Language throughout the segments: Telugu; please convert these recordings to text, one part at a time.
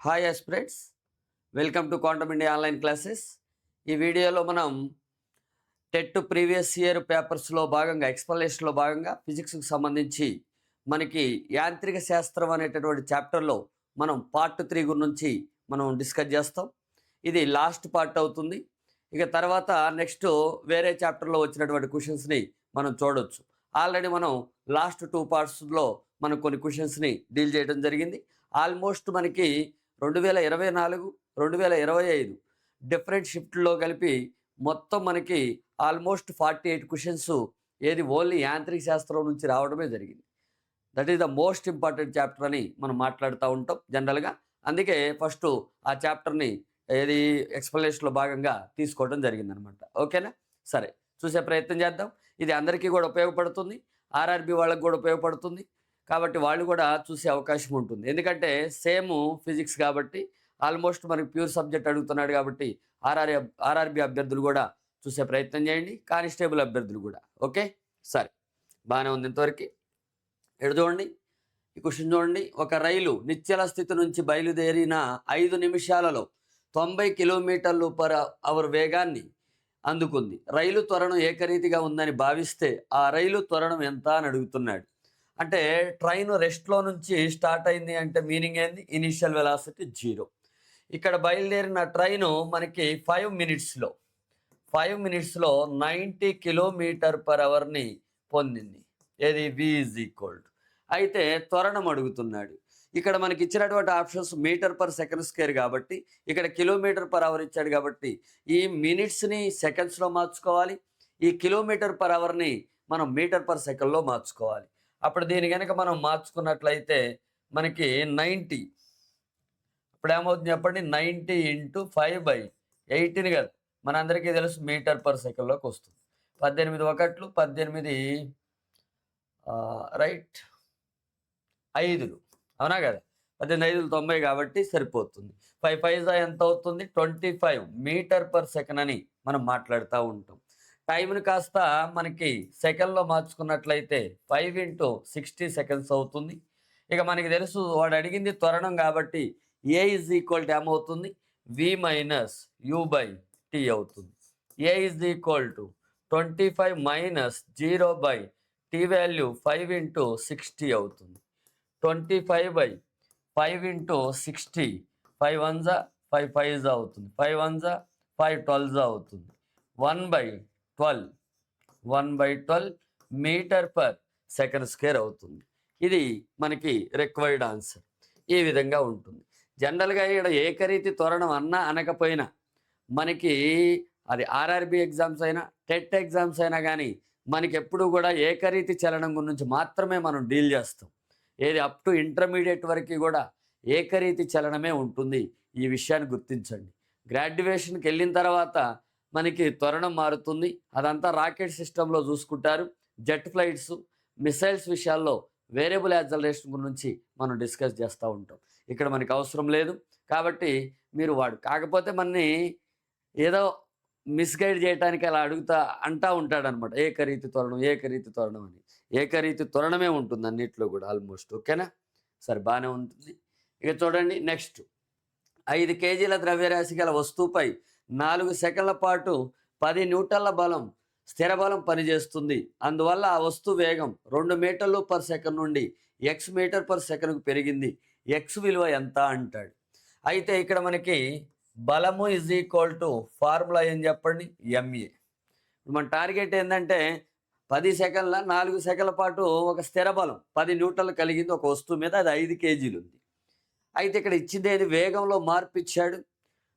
Hi aspirants, welcome to quantum India online classes. ఈ వీడియోలో మనం టెట్ ప్రీవియస్ ఇయర్ పేపర్స్లో భాగంగా ఎక్స్ప్లనేషన్లో భాగంగా ఫిజిక్స్కి సంబంధించి మనకి యాంత్రిక శాస్త్రం అనేటటువంటి చాప్టర్లో మనం పార్ట్ 3 గురించి మనం డిస్కస్ చేస్తాం. ఇది లాస్ట్ పార్ట్ అవుతుంది. ఇక తర్వాత నెక్స్ట్ వేరే చాప్టర్లో వచ్చినటువంటి క్వశ్చన్స్ని మనం చూడొచ్చు. ఆల్రెడీ మనం లాస్ట్ 2 పార్ట్స్లో మనం కొన్ని క్వశ్చన్స్ని డీల్ చేయడం జరిగింది. ఆల్మోస్ట్ మనకి 2024, 2025 డిఫరెంట్ షిఫ్ట్లో కలిపి మొత్తం మనకి ఆల్మోస్ట్ 48 క్వశ్చన్స్ ఏది ఓన్లీ యాంత్రిక శాస్త్రం నుంచి రావడమే జరిగింది. That is the most important chapter అని మనం మాట్లాడుతూ ఉంటాం జనరల్గా. అందుకే ఫస్ట్ ఆ చాప్టర్ని ఏది ఎక్స్ప్లనేషన్లో భాగంగా తీసుకోవడం జరిగిందనమాట. ఓకేనా? సరే, చూసే ప్రయత్నం చేద్దాం. ఇది అందరికీ కూడా ఉపయోగపడుతుంది, ఆర్ఆర్బి వాళ్ళకి కూడా ఉపయోగపడుతుంది. కాబట్టి వాళ్ళు కూడా చూసే అవకాశం ఉంటుంది. ఎందుకంటే సేమ్ ఫిజిక్స్ కాబట్టి ఆల్మోస్ట్ మనకి ప్యూర్ సబ్జెక్ట్ అడుగుతున్నాడు కాబట్టి ఆర్ఆర్బి అభ్యర్థులు కూడా చూసే ప్రయత్నం చేయండి, కానిస్టేబుల్ అభ్యర్థులు కూడా. ఓకే, సరే, బాగానే ఉంది ఇంతవరకు. ఎడు చూడండి, ఈ క్వశ్చన్ చూడండి. ఒక రైలు నిశ్చల స్థితి నుంచి బయలుదేరిన 5 నిమిషాలలో 90 కిలోమీటర్లు పర్ అవర్ వేగాన్ని అందుకుంది. రైలు త్వరణం ఏకరీతిగా ఉందని భావిస్తే ఆ రైలు త్వరణం ఎంత అని అడుగుతున్నాడు. అంటే ట్రైన్ రెస్ట్లో నుంచి స్టార్ట్ అయింది అంటే మీనింగ్ ఏంది? Initial velocity 0. ఇక్కడ బయలుదేరిన ట్రైను మనకి 5 మినిట్స్లో 90 కిలోమీటర్ పర్ అవర్ని పొందింది. ఏది? v is equal to. అయితే త్వరణం అడుగుతున్నాడు. ఇక్కడ మనకి ఇచ్చినటువంటి options metre per second square కాబట్టి ఇక్కడ కిలోమీటర్ పర్ అవర్ ఇచ్చాడు కాబట్టి ఈ మినిట్స్ని సెకండ్స్లో మార్చుకోవాలి, ఈ కిలోమీటర్ పర్ అవర్ని మనం మీటర్ పర్ సెకండ్లో మార్చుకోవాలి. అప్పుడు దీని కనుక మనం మార్చుకున్నట్లయితే మనకి 90, ఇప్పుడు ఏమవుతుంది చెప్పండి? 90 × 5/18 కదా, మనందరికీ తెలుసు మీటర్ పర్ సెకండ్లోకి వస్తుంది. 18 ఒకట్లు 18 రైట్ 5లు, అవునా కదా? 18 5లు 90 కాబట్టి సరిపోతుంది. 5 5 ఎంత అవుతుంది? 25 మీటర్ పర్ సెకండ్ అని మనం మాట్లాడుతూ ఉంటాం. టైంని కాస్త మనకి సెకండ్లో మార్చుకున్నట్లయితే 5 × 60 సెకండ్స్ అవుతుంది. ఇక మనకి తెలుసు వాడు అడిగింది త్వరణం కాబట్టి ఏ ఈజ్ ఈక్వల్ టు ఏమవుతుంది? v - u/t అవుతుంది. A is equal to 25 - 0/t value 5 × 60 అవుతుంది. 25/5 × 60, 5 1s 5 5s అవుతుంది. 5 1s 5 12s అవుతుంది. 1/12 మీటర్ పర్ సెకండ్ స్క్వేర్ అవుతుంది. ఇది మనకి రిక్వైర్డ్ ఆన్సర్. ఈ విధంగా ఉంటుంది. జనరల్గా ఇక్కడ ఏకరీతి త్వరణం అన్నా అనకపోయినా మనకి అది ఆర్ఆర్బి ఎగ్జామ్స్ అయినా టెట్ ఎగ్జామ్స్ అయినా కానీ మనకి ఎప్పుడు కూడా ఏకరీతి చలనం గురించి మాత్రమే మనం డీల్ చేస్తాం. ఏది అప్ టు ఇంటర్మీడియట్ వరకు కూడా ఏకరీతి చలనమే ఉంటుంది. ఈ విషయాన్ని గుర్తించండి. గ్రాడ్యుయేషన్కి వెళ్ళిన తర్వాత మనకి త్వరణం మారుతుంది. అదంతా రాకెట్ సిస్టంలో చూసుకుంటారు. జెట్ ఫ్లైట్స్, మిసైల్స్ విషయాల్లో వేరియబుల్ యాక్సలరేషన్ గురించి మనం డిస్కస్ చేస్తూ ఉంటాం. ఇక్కడ మనకి అవసరం లేదు కాబట్టి మీరు కాకపోతే మనని ఏదో మిస్గైడ్ చేయడానికి అలా అంటూ ఉంటాడనమాట. ఏకరీతి త్వరణం అని. ఏకరీతి త్వరణమే ఉంటుంది అన్నిట్లో కూడా ఆల్మోస్ట్. ఓకేనా? సరే, బాగానే ఉంటుంది. ఇక చూడండి నెక్స్ట్. 5 కేజీల ద్రవ్యరాశి గల వస్తువుపై 4 సెకండ్ల పాటు 10 న్యూటన్ల బలం స్థిర బలం పనిచేస్తుంది. అందువల్ల ఆ వస్తువు వేగం 2 మీటర్లు పర్ సెకండ్ నుండి x మీటర్ పర్ సెకండ్కు పెరిగింది. x విలువ ఎంత అంటాడు. అయితే ఇక్కడ మనకి బలము ఈజ్ ఈక్వల్ టు ఫార్ములా ఏం చెప్పండి? ma. మన టార్గెట్ ఏంటంటే 10 సెకండ్ల 4 సెకండ్ల పాటు ఒక స్థిర బలం 10 న్యూటన్లు కలిగింది ఒక వస్తువు మీద. అది 5 కేజీలు ఉంది. అయితే ఇక్కడ ఇచ్చింది ఏది? వేగంలో మార్పు ఇచ్చాడు,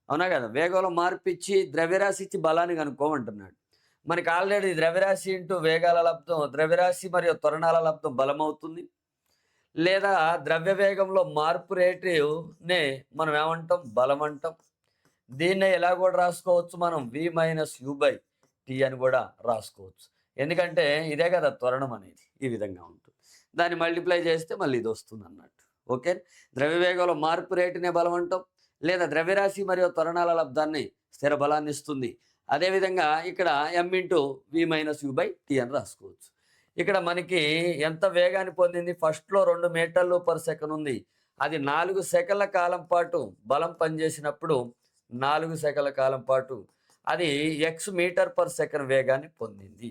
అవునా కదా? వేగంలో మార్పు ఇచ్చి ద్రవ్యరాశి ఇచ్చి బలాన్ని కనుక్కోమంటున్నాడు. మనకి ఆల్రెడీ ద్రవ్యరాశి ఇంటూ వేగాల లబ్ధం, ద్రవ్యరాశి మరియు త్వరణాల లబ్ధం బలం అవుతుంది. లేదా ద్రవ్య వేగంలో మార్పు రేటునే మనం ఏమంటాం? బలం అంటాం. దీన్నే ఎలా కూడా రాసుకోవచ్చు మనం? v - u/t అని కూడా రాసుకోవచ్చు. ఎందుకంటే ఇదే కదా త్వరణం అనేది. ఈ విధంగా ఉంటుంది. దాన్ని మల్టిప్లై చేస్తే మళ్ళీ ఇది వస్తుంది అన్నట్టు. ఓకే, ద్రవ్య వేగంలో మార్పు రేటునే బలం అంటాం. లేదా ద్రవ్యరాశి మరియు త్వరణాల లబ్ధాన్ని స్థిర బలాన్ని ఇస్తుంది. అదేవిధంగా ఇక్కడ m × v - u/t అని రాసుకోవచ్చు. ఇక్కడ మనకి ఎంత వేగాన్ని పొందింది? ఫస్ట్లో 2 మీటర్లు పర్ సెకండ్ ఉంది. అది 4 సెకన్ల కాలం పాటు బలం పనిచేసినప్పుడు 4 సెకన్ల కాలం పాటు అది ఎక్స్ మీటర్ పర్ సెకండ్ వేగాన్ని పొందింది.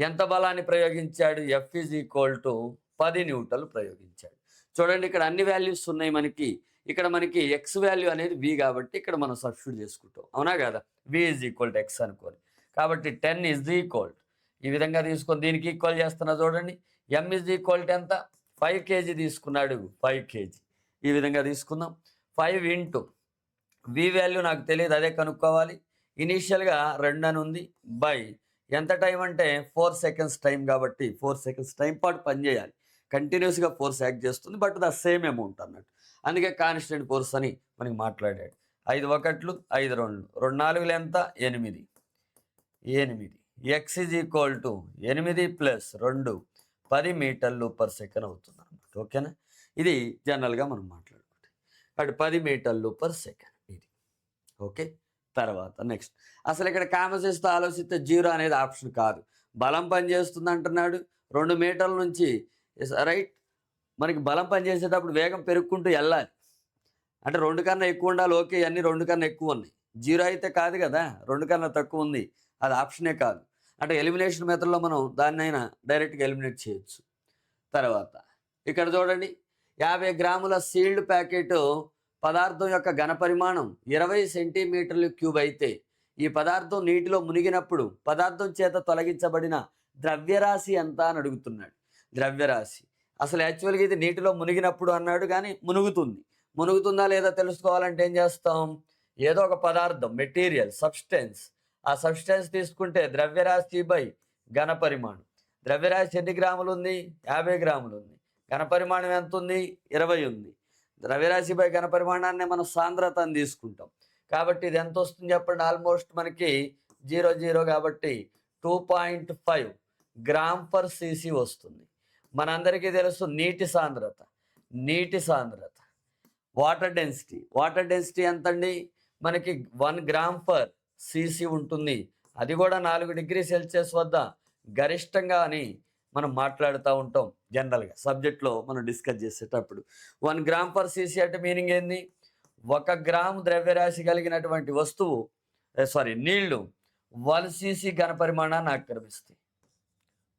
ఎంత బలాన్ని ప్రయోగించాడు? ఎఫ్ ఈజ్ ఈక్వల్ టు 10 న్యూటన్లు ప్రయోగించాడు. చూడండి, ఇక్కడ అన్ని వాల్యూస్ ఉన్నాయి మనకి. ఇక్కడ మనకి ఎక్స్ వాల్యూ అనేది వి కాబట్టి ఇక్కడ మనం సబ్స్టిట్యూట్ చేసుకుంటాం, అవునా కదా? వి ఈజ్ ఈక్వల్ టు ఎక్స్ అనుకోని, కాబట్టి 10 ఈజ్ ఈక్వల్ ఈ విధంగా తీసుకొని దీనికి ఈక్వల్ చేస్తున్నా. చూడండి, ఎం ఈజ్ ఈక్వల్ టు ఎంత? 5 kg తీసుకున్నాడు, 5 kg. ఈ విధంగా తీసుకుందాం. 5 ఇంటూ వి వాల్యూ నాకు తెలియదు, అదే కనుక్కోవాలి. ఇనీషియల్గా 2 అని ఉంది, బై ఎంత టైం అంటే 4 సెకండ్స్ టైం కాబట్టి 4 సెకండ్స్ టైం పాటు పనిచేయాలి. కంటిన్యూస్గా ఫోర్స్ యాక్ట్ చేస్తుంది, బట్ ద సేమ్ అమౌంట్ అన్నట్టు. అందుకే కాన్స్టెంట్ ఫోర్స్ అని మనకి మాట్లాడాడు. 5 ఒకట్లు 5 రెండులు, 2 నాలుగులు ఎంత? 8. X is equal to 8 plus 2 10 మీటర్లు పర్ సెకండ్ అవుతుంది అన్నమాట. ఓకేనా? ఇది జనరల్గా మనం మాట్లాడుకుంటే అటు 10 మీటర్లు పర్ సెకండ్ ఇది. ఓకే, తర్వాత నెక్స్ట్, అసలు ఇక్కడ కామన్ సెన్స్తో ఆలోచిస్తే 0 అనేది ఆప్షన్ కాదు. బలం పనిచేస్తుంది అంటున్నాడు 2 మీటర్ల నుంచి, రైట్? మనకి బలం పనిచేసేటప్పుడు వేగం పెరుగుకుంటూ వెళ్ళాలి, అంటే 2 కన్నా ఎక్కువ ఉండాలి. ఓకే, అన్నీ 2 కన్నా ఎక్కువ ఉన్నాయి. 0 అయితే కాదు కదా, 2 కన్నా తక్కువ ఉంది, అది ఆప్షనే కాదు. అంటే ఎలిమినేషన్ మెథడ్లో మనం దాన్నైనా డైరెక్ట్గా ఎలిమినేట్ చేయొచ్చు. తర్వాత ఇక్కడ చూడండి, 50 గ్రాముల సీల్డ్ ప్యాకెట్ పదార్థం యొక్క ఘనపరిమాణం 20 సెంటీమీటర్లు క్యూబ్ అయితే ఈ పదార్థం నీటిలో మునిగినప్పుడు పదార్థం చేత తొలగించబడిన ద్రవ్యరాశి ఎంత అని అడుగుతున్నాడు. ద్రవ్యరాశి అసలు యాక్చువల్గా ఇది నీటిలో మునిగినప్పుడు అన్నాడు, కానీ మునుగుతుందా లేదా తెలుసుకోవాలంటే ఏం చేస్తాం? ఏదో ఒక పదార్థం, మెటీరియల్, సబ్స్టెన్స్, ఆ సబ్స్టెన్స్ తీసుకుంటే ద్రవ్యరాశి బై ఘనపరిమాణం. ద్రవ్యరాశి ఎన్ని గ్రాములు ఉంది? 50 గ్రాములు ఉంది. ఘనపరిమాణం ఎంత ఉంది? 20 ఉంది. ద్రవ్యరాశి బై ఘనపరిమాణాన్ని మనం సాంద్రత అని తీసుకుంటాం. కాబట్టి ఇది ఎంత వస్తుంది చెప్పండి? ఆల్మోస్ట్ మనకి 0 కాబట్టి 2.5 గ్రామ్ పర్ సీసీ వస్తుంది. మనందరికీ తెలుసు నీటి సాంద్రత. వాటర్ డెన్సిటీ ఎంత అండి? మనకి 1 గ్రామ్ పర్ సీసీ ఉంటుంది. అది కూడా 4 డిగ్రీ సెల్సియస్ వద్ద గరిష్టంగా అని మనం మాట్లాడుతూ ఉంటాం జనరల్గా సబ్జెక్ట్లో మనం డిస్కస్ చేసేటప్పుడు. 1 గ్రామ్ పర్ సీసీ అంటే మీనింగ్ ఏంది? 1 గ్రాము ద్రవ్యరాశి కలిగినటువంటి వస్తువు నీళ్లు 1 cc ఘనపరిమాణాన్ని ఆక్రమిస్తాయి.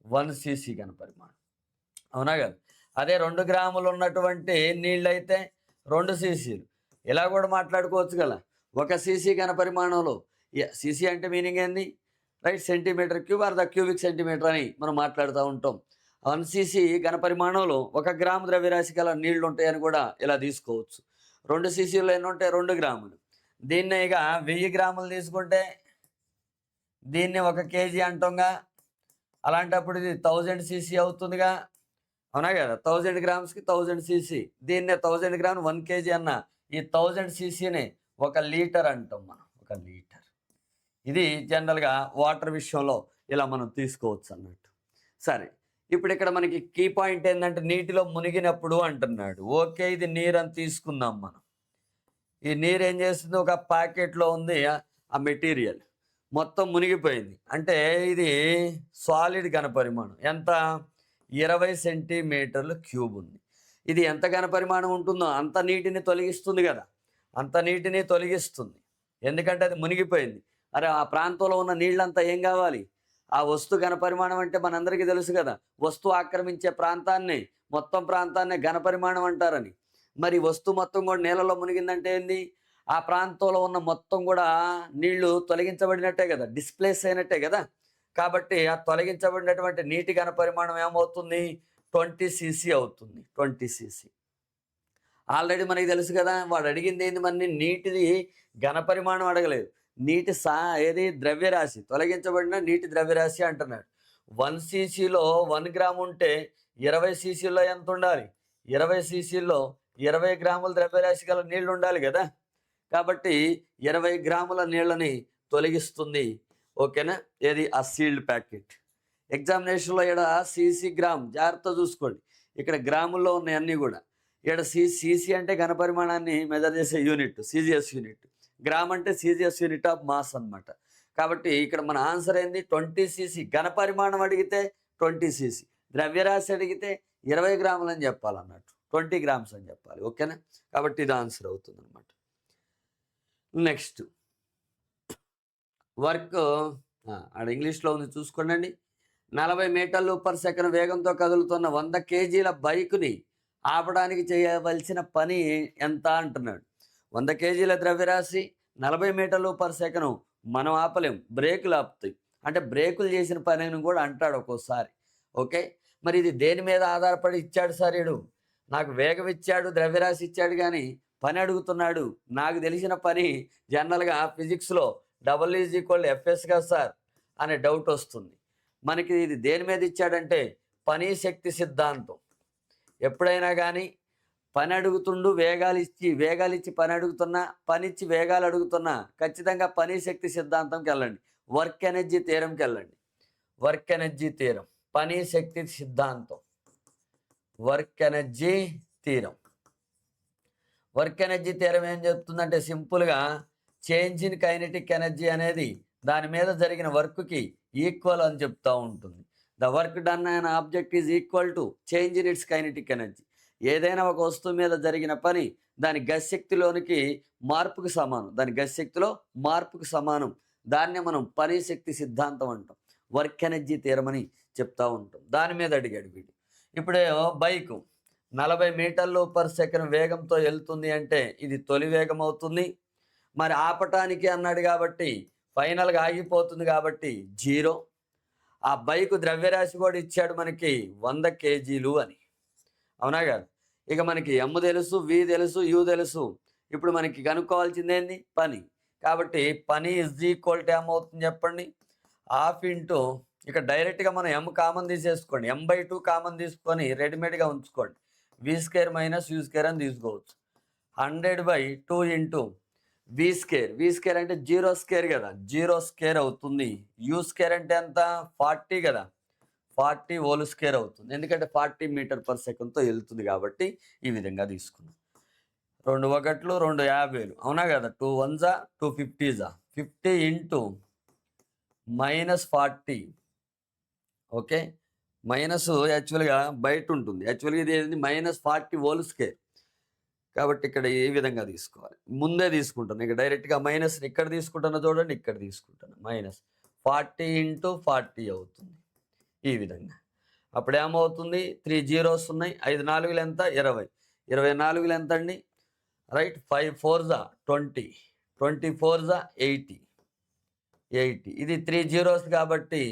1 cc ఘనపరిమాణం, అవునా కదా? అదే 2 గ్రాములు ఉన్నటువంటి నీళ్ళు అయితే 2 cc. ఇలా కూడా మాట్లాడుకోవచ్చు కదా. 1 cc ఘనపరిమాణంలో, cc అంటే మీనింగ్ ఏంది? Right, centimetre cube or the cubic centimetre అని మనం మాట్లాడుతూ ఉంటాం. 1 cc ఘనపరిమాణంలో 1 గ్రాము ద్రవ్యరాశి గల నీళ్లు ఉంటాయని కూడా ఇలా తీసుకోవచ్చు. 2 ccలో ఎన్ని ఉంటాయి? 2 గ్రాములు. దీన్నే ఇక 1000 గ్రాములు తీసుకుంటే దీన్ని 1 kg అంటాంగా. అలాంటప్పుడు ఇది 1000 cc అవుతుందిగా, అవునా కదా? 1000 గ్రామ్స్కి 1000 cc. దీన్నే 1000 గ్రామ్ 1 kg అన్న ఈ 1000 ccనే 1 లీటర్ అంటాం మనం. 1 లీటర్. ఇది జనరల్గా వాటర్ విషయంలో ఇలా మనం తీసుకోవచ్చు అన్నట్టు. సరే, ఇప్పుడు ఇక్కడ మనకి కీ పాయింట్ ఏంటంటే నీటిలో మునిగినప్పుడు అంటున్నాడు. ఓకే, ఇది నీరు అని తీసుకుందాం మనం. ఈ నీరు ఏం చేస్తుంది? ఒక ప్యాకెట్లో ఉంది ఆ మెటీరియల్, మొత్తం మునిగిపోయింది. అంటే ఇది సాలిడ్ ఘనపరిమాణం ఎంత? 20 సెంటీమీటర్లు క్యూబ్ ఉంది. ఇది ఎంత ఘనపరిమాణం ఉంటుందో అంత నీటిని తొలగిస్తుంది కదా, అంత నీటిని తొలగిస్తుంది. ఎందుకంటే అది మునిగిపోయింది. అరే, ఆ ప్రాంతంలో ఉన్న నీళ్ళంతా ఏం కావాలి? ఆ వస్తు ఘనపరిమాణం అంటే మనందరికీ తెలుసు కదా, వస్తువు ఆక్రమించే ప్రాంతాన్ని, మొత్తం ప్రాంతాన్ని ఘనపరిమాణం అంటారని. మరి వస్తువు మొత్తం కూడా నీళ్ళలో మునిగిందంటే ఏంది? ఆ ప్రాంతంలో ఉన్న మొత్తం కూడా నీళ్లు తొలగించబడినట్టే కదా, డిస్ప్లేస్ అయినట్టే కదా. కాబట్టి ఆ తొలగించబడినటువంటి నీటి ఘనపరిమాణం ఏమవుతుంది? 20 cc అవుతుంది. 20 cc. ఆల్రెడీ మనకి తెలుసు కదా, వాడు అడిగింది ఏంది? మన నీటిది ఘనపరిమాణం అడగలేదు, నీటి ఏది? ద్రవ్యరాశి, తొలగించబడిన నీటి ద్రవ్యరాశి అంటున్నాడు. 1 ccలో 1 గ్రాము ఉంటే 20 ccలో ఎంత ఉండాలి? 20 ccలో 20 గ్రాముల ద్రవ్యరాశి గల నీళ్లు ఉండాలి కదా. కాబట్టి 20 గ్రాముల నీళ్ళని తొలగిస్తుంది. ఓకేనా? ఏది? ఆ సీల్డ్ ప్యాకెట్. ఎగ్జామినేషన్లో ఇక్కడ cc గ్రామ్, జాగ్రత్త చూసుకోండి, ఇక్కడ గ్రాముల్లో ఉన్నాయి అన్నీ కూడా. ఇక్కడ cc అంటే ఘనపరిమాణాన్ని మెజర్ చేసే యూనిట్, cgs యూనిట్. గ్రామ్ అంటే cgs యూనిట్ ఆఫ్ మాస్ అన్నమాట. కాబట్టి ఇక్కడ మన ఆన్సర్ ఏంది? 20 cc. ఘనపరిమాణం అడిగితే 20 cc, ద్రవ్యరాశి అడిగితే 20 గ్రాములు అని చెప్పాలన్నట్టు. 20 గ్రామ్స్ అని చెప్పాలి. ఓకేనా? కాబట్టి ఇది ఆన్సర్ అవుతుంది అనమాట. నెక్స్ట్ వర్క్ ఆడ ఇంగ్లీష్లో ఉంది చూసుకోండి. 40 మీటర్లు పర్ సెకండ్ వేగంతో కదులుతున్న 100 కేజీల బైకుని ఆపడానికి చేయవలసిన పని ఎంత అంటున్నాడు. 100 కేజీల ద్రవ్యరాశి 40 మీటర్లు పర్ సెకండ్ మనం ఆపలేం, బ్రేకులు ఆపుతాయి. అంటే బ్రేకులు చేసిన పనిని కూడా అంటాడు ఒక్కోసారి. ఓకే, మరి ఇది దేని మీద ఆధారపడి ఇచ్చాడు సార్? ఈడు నాకు వేగం ఇచ్చాడు, ద్రవ్యరాశి ఇచ్చాడు, కానీ పని అడుగుతున్నాడు. నాకు తెలిసిన పని జనరల్గా ఫిజిక్స్లో W=Fs కదా సార్ అనే డౌట్ వస్తుంది. మనకి ఇది దేని మీద ఇచ్చాడంటే పని శక్తి సిద్ధాంతం. ఎప్పుడైనా కానీ పని అడుగుతుండు, వేగాలు ఇచ్చి పని అడుగుతున్నా, పని ఇచ్చి వేగాలు అడుగుతున్నా, ఖచ్చితంగా పని శక్తి సిద్ధాంతంకి వెళ్ళండి. వర్క్ ఎనర్జీ థియరంకి వెళ్ళండి. వర్క్ ఎనర్జీ థియరం, పని శక్తి సిద్ధాంతం, work energy theorem. Work energy theorem ఏం చెప్తుందంటే సింపుల్గా చేంజ్ ఇన్ కైనెటిక్ ఎనర్జీ అనేది దాని మీద జరిగిన వర్క్కి ఈక్వల్ అని చెప్తూ ఉంటుంది. The work done an object is equal to change in it's kinetic energy. ఏదైనా ఒక వస్తువు మీద జరిగిన పని దాని గతిశక్తిలోనికి మార్పుకు సమానం, దాని గతిశక్తిలో మార్పుకు సమానం. దాన్నే మనం పని శక్తి సిద్ధాంతం అంటాం, వర్క్ ఎనర్జీ థియరం అని చెప్తూ ఉంటాం. దాని మీద అడిగాడు వీడు. ఇప్పుడే బైకు 40 మీటర్లు పర్ సెకండ్ వేగంతో వెళ్తుంది అంటే ఇది తొలి వేగం అవుతుంది. మరి ఆపటానికి అన్నాడు కాబట్టి ఫైనల్గా ఆగిపోతుంది కాబట్టి 0. ఆ బైకు ద్రవ్యరాశి కూడా ఇచ్చాడు మనకి 100 కేజీలు అని, అవునా కాదు? ఇక మనకి M తెలుసు, V తెలుసు, U తెలుసు. ఇప్పుడు మనకి కనుక్కోవాల్సింది ఏంది? పని. కాబట్టి పని = ఏమవుతుంది చెప్పండి? ½ ఇంటూ, ఇక డైరెక్ట్గా మనం M కామన్ తీసేసుకోండి, M/2 కామన్ తీసుకొని రెడీమేడ్గా ఉంచుకోండి. V² - U² అని తీసుకోవచ్చు. 100/2 ఇంటూ V² అంటే 0² కదా, 0² అవుతుంది. U² అంటే ఎంత? 40 కదా, 40² అవుతుంది. ఎందుకంటే 40 మీటర్ పర్ సెకండ్తో వెళ్తుంది కాబట్టి ఈ విధంగా తీసుకున్నాం. 2 1లు 2 50లు, అవునా కదా? 2 1s 2 50s, 50 into -40. Okay, minus యాక్చువల్గా బయట ఉంటుంది, యాక్చువల్గా ఇది ఏంది -40² కాబట్టి ఇక్కడ ఈ విధంగా తీసుకోవాలి. ముందే తీసుకుంటాను, ఇక డైరెక్ట్గా మైనస్ని ఇక్కడ తీసుకుంటాను చూడండి, ఇక్కడ తీసుకుంటాను. -40 ఇంటూ 40 అవుతుంది ఈ విధంగా. అప్పుడు ఏమవుతుంది? 3 zeros ఉన్నాయి, 5 4లు ఎంత? 20, 24లు ఎంత అండి? Right, 5 4s 20, 24s 80. ఇది 3 zeros కాబట్టి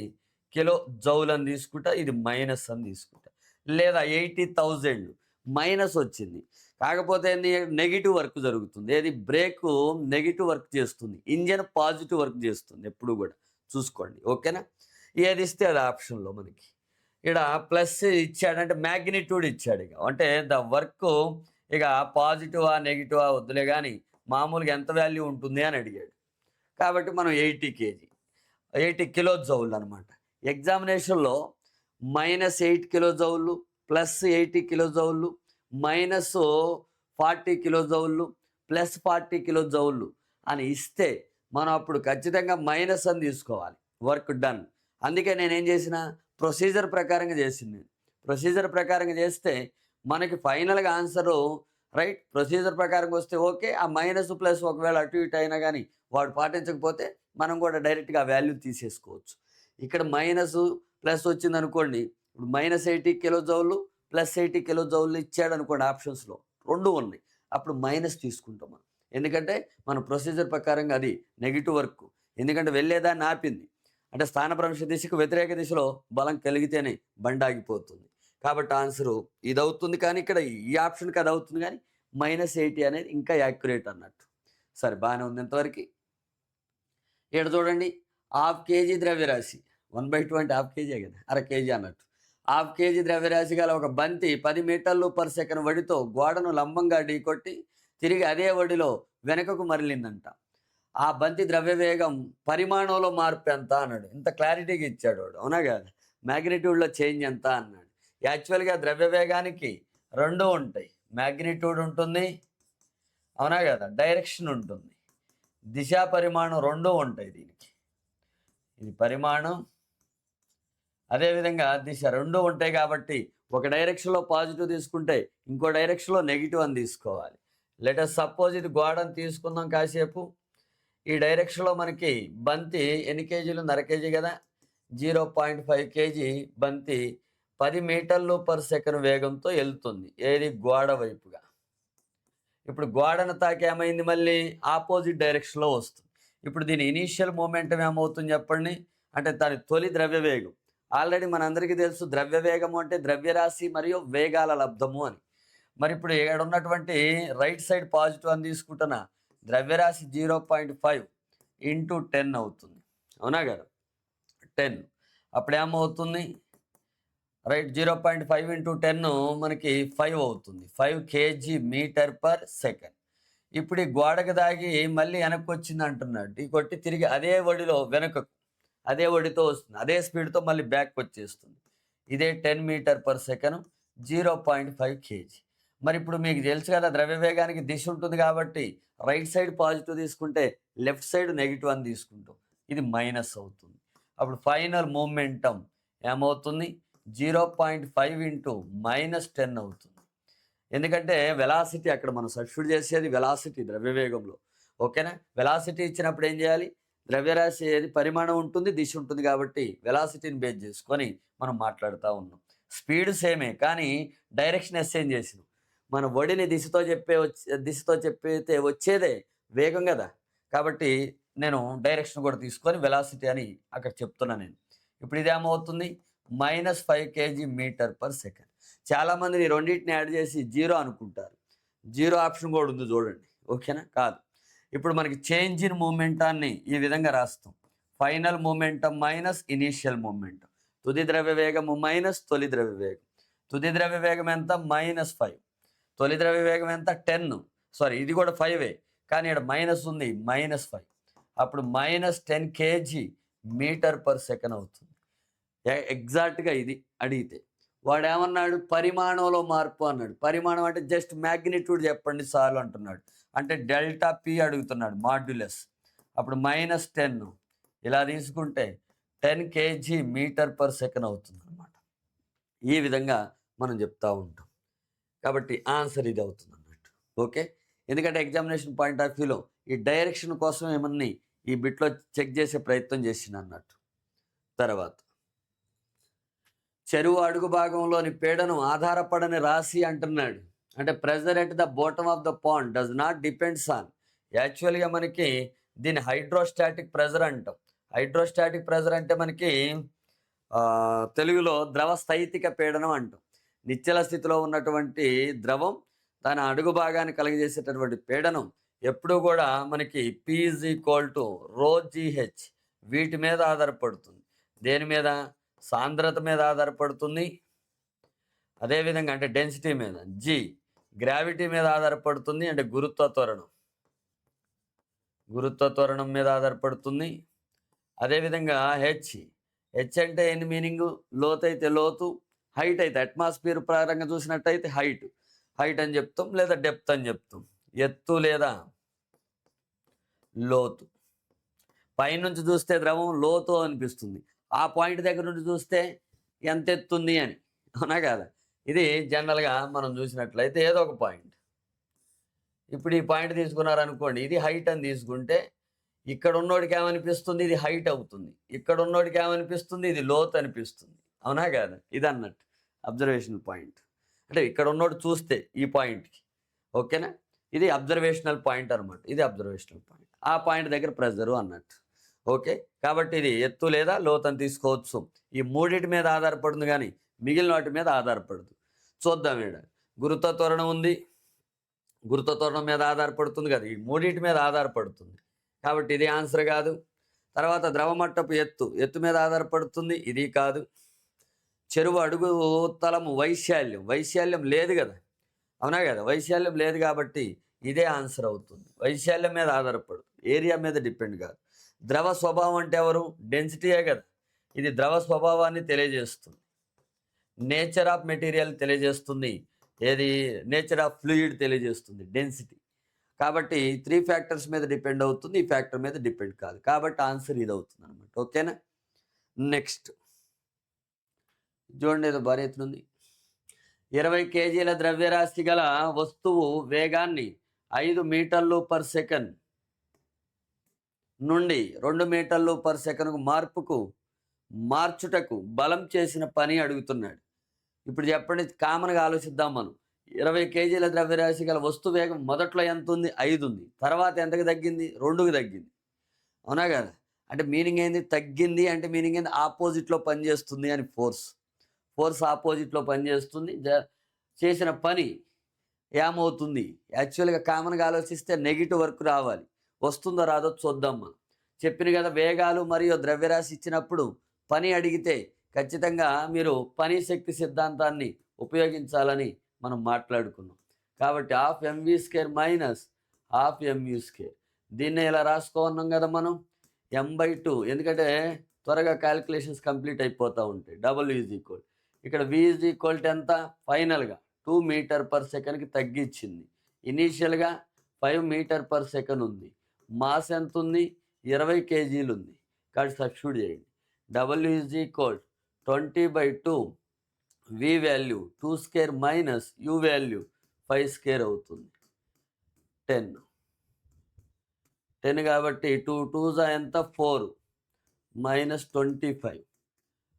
కిలో జౌల్ అని తీసుకుంటా, ఇది మైనస్ అని తీసుకుంటా. లేదా 80,000 మైనస్ వచ్చింది, కాకపోతే నెగిటివ్ వర్క్ జరుగుతుంది. ఏది? బ్రేకు నెగిటివ్ వర్క్ చేస్తుంది, ఇంజన్ పాజిటివ్ వర్క్ చేస్తుంది ఎప్పుడు కూడా చూసుకోండి. ఓకేనా? ఏది ఇస్తే అది ఆప్షన్లో మనకి. ఇక్కడ ప్లస్ ఇచ్చాడంటే మ్యాగ్నిట్యూడ్ ఇచ్చాడు. ఇక అంటే ద వర్క్ ఇక పాజిటివా నెగిటివా వద్దులే కానీ మామూలుగా ఎంత వాల్యూ ఉంటుంది అని అడిగాడు. కాబట్టి మనం 80 కిలో జౌల్ అనమాట. ఎగ్జామినేషన్లో -8 కిలో జౌళ్ళు, +80 కిలో జౌళ్ళు, -40 కిలో జౌళ్ళు, +40 కిలో జౌళ్ళు అని ఇస్తే మనం అప్పుడు ఖచ్చితంగా మైనస్ అని తీసుకోవాలి, వర్క్ డన్. అందుకే నేనేం చేసిన, ప్రొసీజర్ ప్రకారంగా చేసింది. ప్రొసీజర్ ప్రకారంగా చేస్తే మనకి ఫైనల్గా ఆన్సరు రైట్ ప్రొసీజర్ ప్రకారంగా వస్తే ఓకే. ఆ మైనస్ ప్లస్ ఒకవేళ అటు ఇటు అయినా కానీ వాడు పాటించకపోతే మనం కూడా డైరెక్ట్గా ఆ వాల్యూ తీసేసుకోవచ్చు. ఇక్కడ మైనస్ ప్లస్ వచ్చింది అనుకోండి, ఇప్పుడు -80 కిలో జౌళ్ళు +80 కిలో జౌళ్ళు ఇచ్చాడు అనుకోండి, ఆప్షన్స్లో 2 ఉన్నాయి, అప్పుడు మైనస్ తీసుకుంటాం మనం. ఎందుకంటే మన ప్రొసీజర్ ప్రకారంగా అది నెగిటివ్ వర్క్, ఎందుకంటే వెళ్ళేదాన్ని ఆపింది. అంటే స్థానభ్రంశ దిశకు వ్యతిరేక దిశలో బలం కలిగితేనే బండి ఆగిపోతుంది. కాబట్టి ఆన్సరు ఇది అవుతుంది. కానీ ఇక్కడ ఈ ఆప్షన్కి అది అవుతుంది, కానీ -80 అనేది ఇంకా యాక్యురేట్ అన్నట్టు. సరే, బాగానే ఉంది ఇంతవరకు. ఇక్కడ చూడండి, ½ కేజీ ద్రవ్యరాశి, 1/2 అంటే ½ కేజీ కదా, అర కేజీ అన్నట్టు. ½ కేజీ ద్రవ్యరాశి గల ఒక బంతి 10 మీటర్లు పర్ సెకండ్ వడితో గోడను లంబంగా ఢీకొట్టి తిరిగి అదే వడిలో వెనకకు మరలిందంట. ఆ బంతి ద్రవ్యవేగం పరిమాణంలో మార్పు ఎంత అన్నాడు. ఇంత క్లారిటీగా ఇచ్చాడు వాడు, అవునా కదా? మ్యాగ్నిట్యూడ్లో చేంజ్ ఎంత అన్నాడు. యాక్చువల్గా ద్రవ్యవేగానికి 2 ఉంటాయి, మ్యాగ్నిట్యూడ్ ఉంటుంది, అవునా కదా, డైరెక్షన్ ఉంటుంది, దిశా పరిమాణం 2 ఉంటాయి దీనికి. ఇది పరిమాణం, అదేవిధంగా దిశ 2 ఉంటాయి. కాబట్టి ఒక డైరెక్షన్లో పాజిటివ్ తీసుకుంటే ఇంకో డైరెక్షన్లో నెగిటివ్ అని తీసుకోవాలి. లెట్ అస్ సపోజ్ ఇది గోడని తీసుకుందాం కాసేపు. ఈ డైరెక్షన్లో మనకి బంతి ఎన్ని కేజీలు? 1/2 కేజీ కదా. 0.5 కేజీ బంతి 10 మీటర్లు పర్ సెకండ్ వేగంతో వెళ్తుంది. ఏది? గోడ వైపుగా. ఇప్పుడు గోడను తాకి ఏమైంది? మళ్ళీ ఆపోజిట్ డైరెక్షన్లో వస్తుంది. ఇప్పుడు దీని ఇనీషియల్ మూమెంటం ఏమవుతుంది చెప్పండి? అంటే దాని తొలి ద్రవ్య వేగం. ఆల్రెడీ మనందరికీ తెలుసు ద్రవ్యవేగము అంటే ద్రవ్యరాశి మరియు వేగాల లబ్ధము అని. మరి ఇప్పుడు ఇక్కడ ఉన్నటువంటి రైట్ సైడ్ పాజిటివ్ అని తీసుకుంటున్నా, ద్రవ్యరాశి 0.5 ఇంటూ 10 అవుతుంది. అవునా కదా? 10 అప్పుడు ఏమవుతుంది? రైట్ 0.5 ఇంటూ 10 మనకి 5 అవుతుంది. 5 కేజీ మీటర్ పర్ సెకండ్. ఇప్పుడు ఈ గోడకు దాగి మళ్ళీ వెనక్కి వచ్చింది అంటున్నాడు. ఈ కొట్టి తిరిగి అదే ఒడిలో వెనకకు అదే ఒడితో వస్తుంది. అదే స్పీడ్తో మళ్ళీ బ్యాక్ వచ్చేస్తుంది. ఇదే 10 మీటర్ పర్ సెకండ్ 0.5 కేజీ. మరి ఇప్పుడు మీకు తెలుసు కదా ద్రవ్యవేగానికి దిశ ఉంటుంది కాబట్టి రైట్ సైడ్ పాజిటివ్ తీసుకుంటే లెఫ్ట్ సైడ్ నెగిటివ్ అని తీసుకుంటాం. ఇది మైనస్ అవుతుంది. అప్పుడు ఫైనల్ మూమెంటం ఏమవుతుంది? 0.5 ఇంటూ -10 అవుతుంది. ఎందుకంటే వెలాసిటీ అక్కడ మనం సబ్స్టిట్యూట్ చేసేది వెలాసిటీ ద్రవ్యవేగంలో. ఓకేనా? వెలాసిటీ ఇచ్చినప్పుడు ఏం చేయాలి? ద్రవ్యరాశి ఏది? పరిమాణం ఉంటుంది, దిశ ఉంటుంది కాబట్టి వెలాసిటీని బేస్ చేసుకొని మనం మాట్లాడుతూ ఉన్నాం. స్పీడ్ సేమే కానీ డైరెక్షన్ ఎస్చేంజ్ చేసినాం. మన ఒడిని దిశతో చెప్పితే వచ్చేదే వేగం కదా. కాబట్టి నేను డైరెక్షన్ కూడా తీసుకొని వెలాసిటీ అని అక్కడ చెప్తున్నా నేను. ఇప్పుడు ఇదేమవుతుంది? -5 కేజీ మీటర్ పర్ సెకండ్. చాలామంది ఈ రెండింటిని యాడ్ చేసి 0 అనుకుంటారు. 0 ఆప్షన్ కూడా ఉంది చూడండి. ఓకేనా? కాదు. ఇప్పుడు మనకి చేంజ్ ఇన్ మూమెంటాన్ని ఈ విధంగా రాస్తాం. Final momentum minus initial momentum. తుది ద్రవ్య వేగము మైనస్ తొలి ద్రవ్య వేగం. తుది ద్రవ్య వేగం ఎంత? -5. తొలి ద్రవ్య వేగం ఎంత? 10. సారీ, ఇది కూడా 5 కానీ ఇక్కడ మైనస్ ఉంది, -5. అప్పుడు -10 కేజీ మీటర్ పర్ సెకండ్ అవుతుంది. ఎగ్జాక్ట్గా ఇది అడిగితే వాడు ఏమన్నాడు? పరిమాణంలో మార్పు అన్నాడు. పరిమాణం అంటే జస్ట్ మ్యాగ్నిట్యూడ్ చెప్పండి చాలు అంటున్నాడు. అంటే డెల్టా పి అడుగుతున్నాడు, మాడ్యులస్. అప్పుడు -10 ఇలా తీసుకుంటే 10 కేజీ మీటర్ పర్ సెకండ్ అవుతుంది అనమాట. ఈ విధంగా మనం చెప్తా ఉంటాం. కాబట్టి ఆన్సర్ ఇది అవుతుంది అన్నట్టు. ఓకే? ఎందుకంటే ఎగ్జామినేషన్ పాయింట్ ఆఫ్ వ్యూలో ఈ డైరెక్షన్ కోసం ఏమన్నీ ఈ బిట్లో చెక్ చేసే ప్రయత్నం చేసిన అన్నట్టు. తర్వాత చెరువు అడుగు భాగంలోని పీడనం ఆధారపడని రాశి అంటున్నాడు. అంటే pressure at the bottom of the pond does not depends on. యాక్చువల్గా మనకి దీన్ని హైడ్రోస్టాటిక్ ప్రెజర్ అంటాం. హైడ్రోస్టాటిక్ ప్రెజర్ అంటే మనకి తెలుగులో ద్రవ స్థైతిక పీడనం అంటాం. నిశ్చల స్థితిలో ఉన్నటువంటి ద్రవం దాని అడుగు భాగాన్ని కలుగజేసేటటువంటి పీడనం ఎప్పుడూ కూడా మనకి P = ρGH వీటి మీద ఆధారపడుతుంది. దేని మీద? సాంద్రత మీద ఆధారపడుతుంది. అదేవిధంగా అంటే డెన్సిటీ మీద. G గ్రావిటీ మీద ఆధారపడుతుంది, అంటే గురుత్వ త్వరణం మీద ఆధారపడుతుంది. అదేవిధంగా H అంటే ఏంది మీనింగ్? లోతు అయితే లోతు, హైట్ అయితే అట్మాస్ఫియర్ ప్రకారంగా చూసినట్టయితే హైట్ అని చెప్తాం, లేదా డెప్త్ అని చెప్తాం. ఎత్తు లేదా లోతు. పైనుంచి చూస్తే ద్రవం లోతు అనిపిస్తుంది, ఆ పాయింట్ దగ్గర నుండి చూస్తే ఎంత ఎత్తుంది అని. అవునా కదా? ఇది జనరల్గా మనం చూసినట్లయితే ఏదో ఒక పాయింట్. ఇప్పుడు ఈ పాయింట్ తీసుకున్నారనుకోండి, ఇది హైట్ అని తీసుకుంటే ఇక్కడ ఉన్నోడికి ఏమనిపిస్తుంది? ఇది హైట్ అవుతుంది. ఇక్కడ ఉన్నోడికి ఏమనిపిస్తుంది? ఇది లోతు అనిపిస్తుంది. అవునా కదా? ఇది అన్నట్టు అబ్జర్వేషనల్ పాయింట్. అంటే ఇక్కడ ఉన్నోడు చూస్తే ఈ పాయింట్కి. ఓకేనా? ఇది అబ్జర్వేషనల్ పాయింట్ అనమాట. ఇది అబ్జర్వేషనల్ పాయింట్. ఆ పాయింట్ దగ్గర ప్రెజరు అన్నట్టు. ఓకే? కాబట్టి ఇది ఎత్తు లేదా లోతు అని తీసుకోవచ్చు. ఈ మూడింటి మీద ఆధారపడుతుంది కానీ మిగిలిన వాటి మీద ఆధారపడదు. చూద్దాం. ఇక్కడ గురుత్వ త్వరణం ఉంది, గురుత్వ త్వరణం మీద ఆధారపడుతుంది కదా, ఈ మూడింటి మీద ఆధారపడుతుంది కాబట్టి ఇది ఆన్సర్ కాదు. తర్వాత ద్రవమట్టపు ఎత్తు మీద ఆధారపడుతుంది, ఇది కాదు. చెరువు అడుగు తలము వైశాల్యం లేదు కదా. అవునా కదా? వైశాల్యం లేదు కాబట్టి ఇదే ఆన్సర్ అవుతుంది. వైశాల్యం మీద ఆధారపడదు, ఏరియా మీద డిపెండ్ కాదు. ద్రవ స్వభావం అంటే ఎవరు? డెన్సిటీయే కదా. ఇది ద్రవ స్వభావాన్ని తెలియజేస్తుంది. నేచర్ ఆఫ్ మెటీరియల్ తెలియజేస్తుంది. ఏది? నేచర్ ఆఫ్ ఫ్లూయిడ్ తెలియజేస్తుంది డెన్సిటీ. కాబట్టి 3 ఫ్యాక్టర్స్ మీద డిపెండ్ అవుతుంది, ఈ ఫ్యాక్టర్ మీద డిపెండ్ కాదు. కాబట్టి ఆన్సర్ ఇది అవుతుంది అనమాట. ఓకేనా? నెక్స్ట్ చూడండి, ఏదో భారీ ఎత్తునుంది. 20 కేజీల ద్రవ్యరాశి గల వస్తువు వేగాన్ని 5 మీటర్లు పర్ సెకండ్ నుండి 2 మీటర్లు పర్ సెకండ్కు మార్చుటకు బలం చేసిన పని అడుగుతున్నాడు. ఇప్పుడు చెప్పండి, కామన్గా ఆలోచిద్దాం మనం. 20 కేజీల ద్రవ్యరాశి గల వస్తు వేగం మొదట్లో ఎంత ఉంది? 5 ఉంది. తర్వాత ఎంతకు తగ్గింది? 2కి తగ్గింది. అవునా కదా? అంటే మీనింగ్ ఏంది? తగ్గింది అంటే మీనింగ్ ఏంది? ఆపోజిట్లో పనిచేస్తుంది అని. ఫోర్స్ ఆపోజిట్లో పనిచేస్తుంది. చేసిన పని ఏమవుతుంది? యాక్చువల్గా కామన్గా ఆలోచిస్తే నెగిటివ్ వర్క్ రావాలి. వస్తుందో రాదో చూద్దాం మనం. చెప్పిన కదా, వేగాలు మరియు ద్రవ్యరాశి ఇచ్చినప్పుడు పని అడిగితే ఖచ్చితంగా మీరు పని శక్తి సిద్ధాంతాన్ని ఉపయోగించాలని మనం మాట్లాడుకున్నాం. కాబట్టి half M V square minus half M U square, దీన్ని ఇలా రాసుకోన్నాం కదా మనం, m/2. ఎందుకంటే త్వరగా క్యాలిక్యులేషన్స్ కంప్లీట్ అయిపోతూ ఉంటాయి. డబ్ల్యూ ఈజ్ ఈక్వల్, ఇక్కడ v ఈజ్ ఈక్వల్ టు ఎంత? ఫైనల్గా 2 మీటర్ పర్ సెకండ్కి తగ్గించింది. ఇనీషియల్గా 5 మీటర్ పర్ సెకండ్ ఉంది. మాస్ ఎంత ఉంది? 20 కేజీలు ఉంది. కాబట్టి సబ్స్టిట్యూట్ చేయండి. W is equal 20/2, v value 2 square minus u value 5 square అవుతుంది. 10 కాబట్టి 2 2s ఎంత? 4 మైనస్ 25.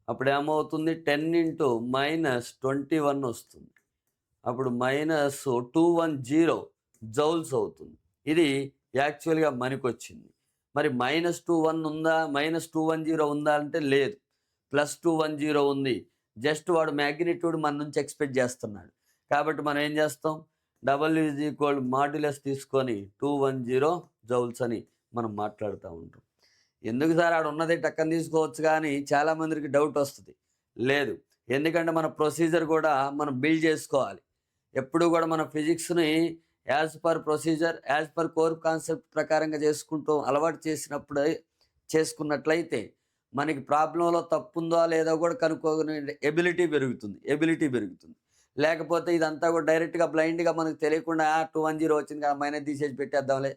అప్పుడు ఏమవుతుంది? 10 ఇంటూ మైనస్ 21 వస్తుంది. అప్పుడు మైనస్ 210 జౌల్స్ అవుతుంది. ఇది యాక్చువల్గా మనకొచ్చింది. మరి -21 ఉందా? -210 ఉందా అంటే లేదు, +210 ఉంది. జస్ట్ వాడు మ్యాగ్నిట్యూడ్ మన నుంచి ఎక్స్పెక్ట్ చేస్తున్నాడు. కాబట్టి మనం ఏం చేస్తాం? డబ్ల్యూ ఈజ్ ఈక్వల్ మాడ్యులస్ తీసుకొని 210 జౌల్స్ అని మనం మాట్లాడుతూ ఉంటాం. ఎందుకు సార్ ఆడ ఉన్నది టక్కని తీసుకోవచ్చు కానీ చాలామందికి డౌట్ వస్తుంది. లేదు, ఎందుకంటే మన ప్రొసీజర్ కూడా మనం బిల్డ్ చేసుకోవాలి. ఎప్పుడు కూడా మన ఫిజిక్స్ని as per procedure, as per core concept ప్రకారంగా అలవాటు చేసుకున్నట్లయితే మనకి ప్రాబ్లంలో తప్పు ఉందో లేదో కూడా కనుక్కోనే ఎబిలిటీ పెరుగుతుంది. లేకపోతే ఇదంతా కూడా డైరెక్ట్గా బ్లైండ్గా మనకు తెలియకుండా 210 వచ్చింది కదా మైనస్ తీసేసి పెట్టేద్దాంలే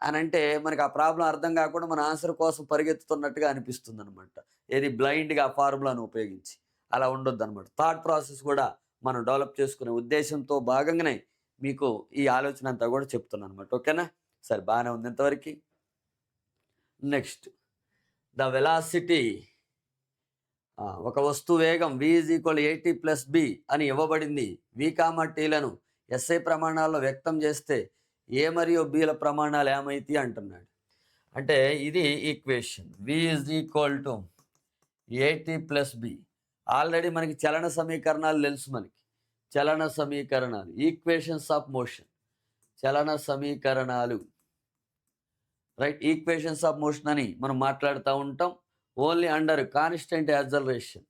అని అంటే మనకి ఆ ప్రాబ్లం అర్థం కాకుండా మన ఆన్సర్ కోసం పరిగెత్తుతున్నట్టుగా అనిపిస్తుంది అనమాట. ఏది? బ్లైండ్గా ఆ ఫార్ములాను ఉపయోగించి. అలా ఉండొద్దు అనమాట. థాట్ ప్రాసెస్ కూడా మనం డెవలప్ చేసుకునే ఉద్దేశంతో భాగంగానే మీకు ఈ ఆలోచన అంతా కూడా చెప్తున్నాను అనమాట. ఓకేనా? సరే, బాగానే ఉంది ఇంతవరకు. నెక్స్ట్, ద వెలాసిటీ, ఒక వస్తువు వేగం v ఈజ్ ఈక్వల్ 80+b అని ఇవ్వబడింది. v, tలను SI ప్రమాణాల్లో వ్యక్తం చేస్తే a మరియు bల ప్రమాణాలు ఏమైతాయి అంటున్నాడు. అంటే ఇది equation. v is equal to 80+b. Already మనకి చలన సమీకరణాలు తెలుసు. మనకి చలన సమీకరణాలు, ఈక్వేషన్స్ ఆఫ్ మోషన్, చలన సమీకరణాలు, రైట్? ఈక్వేషన్స్ ఆఫ్ మోషన్ అని మనం మాట్లాడుతూ ఉంటాం. Only under constant acceleration,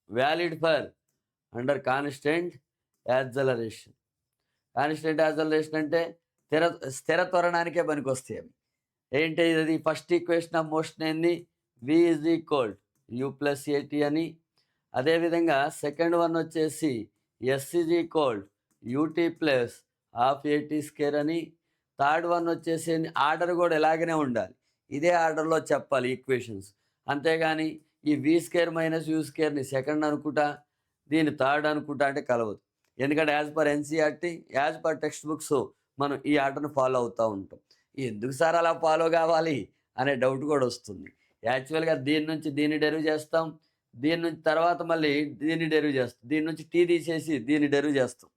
valid for under constant acceleration. Constant acceleration అంటే స్థిర త్వరణానికే పనికి వస్తాయి అవి. ఏంటి ఇది? ఫస్ట్ ఈక్వేషన్ ఆఫ్ మోషన్ ఏంది? v ఈజ్ ఈక్వల్ u+at అని. అదేవిధంగా సెకండ్ వన్ వచ్చేసి s is equal ut plus half at square అని. థర్డ్ వన్ వచ్చేసి ఆర్డర్ కూడా ఇలాగనే ఉండాలి, ఇదే ఆర్డర్లో చెప్పాలి ఈక్వేషన్స్. అంతేగాని ఈ v² మైనస్ u²ని సెకండ్ అనుకుంటా, దీన్ని థర్డ్ అనుకుంటా అంటే కలవదు. ఎందుకంటే as per NCERT, as per text books మనం ఈ ఆర్డర్ని ఫాలో అవుతూ ఉంటాం. ఎందుకు సార్ అలా ఫాలో కావాలి అనే డౌట్ కూడా వస్తుంది. యాక్చువల్గా దీని నుంచి దీన్ని డెరివ్ చేస్తాం, దీని నుంచి తర్వాత మళ్ళీ దీన్ని డెరివ్ చేస్తాం, దీని నుంచి టీ తీసేసి దీన్ని డెరివ్ చేస్తాం.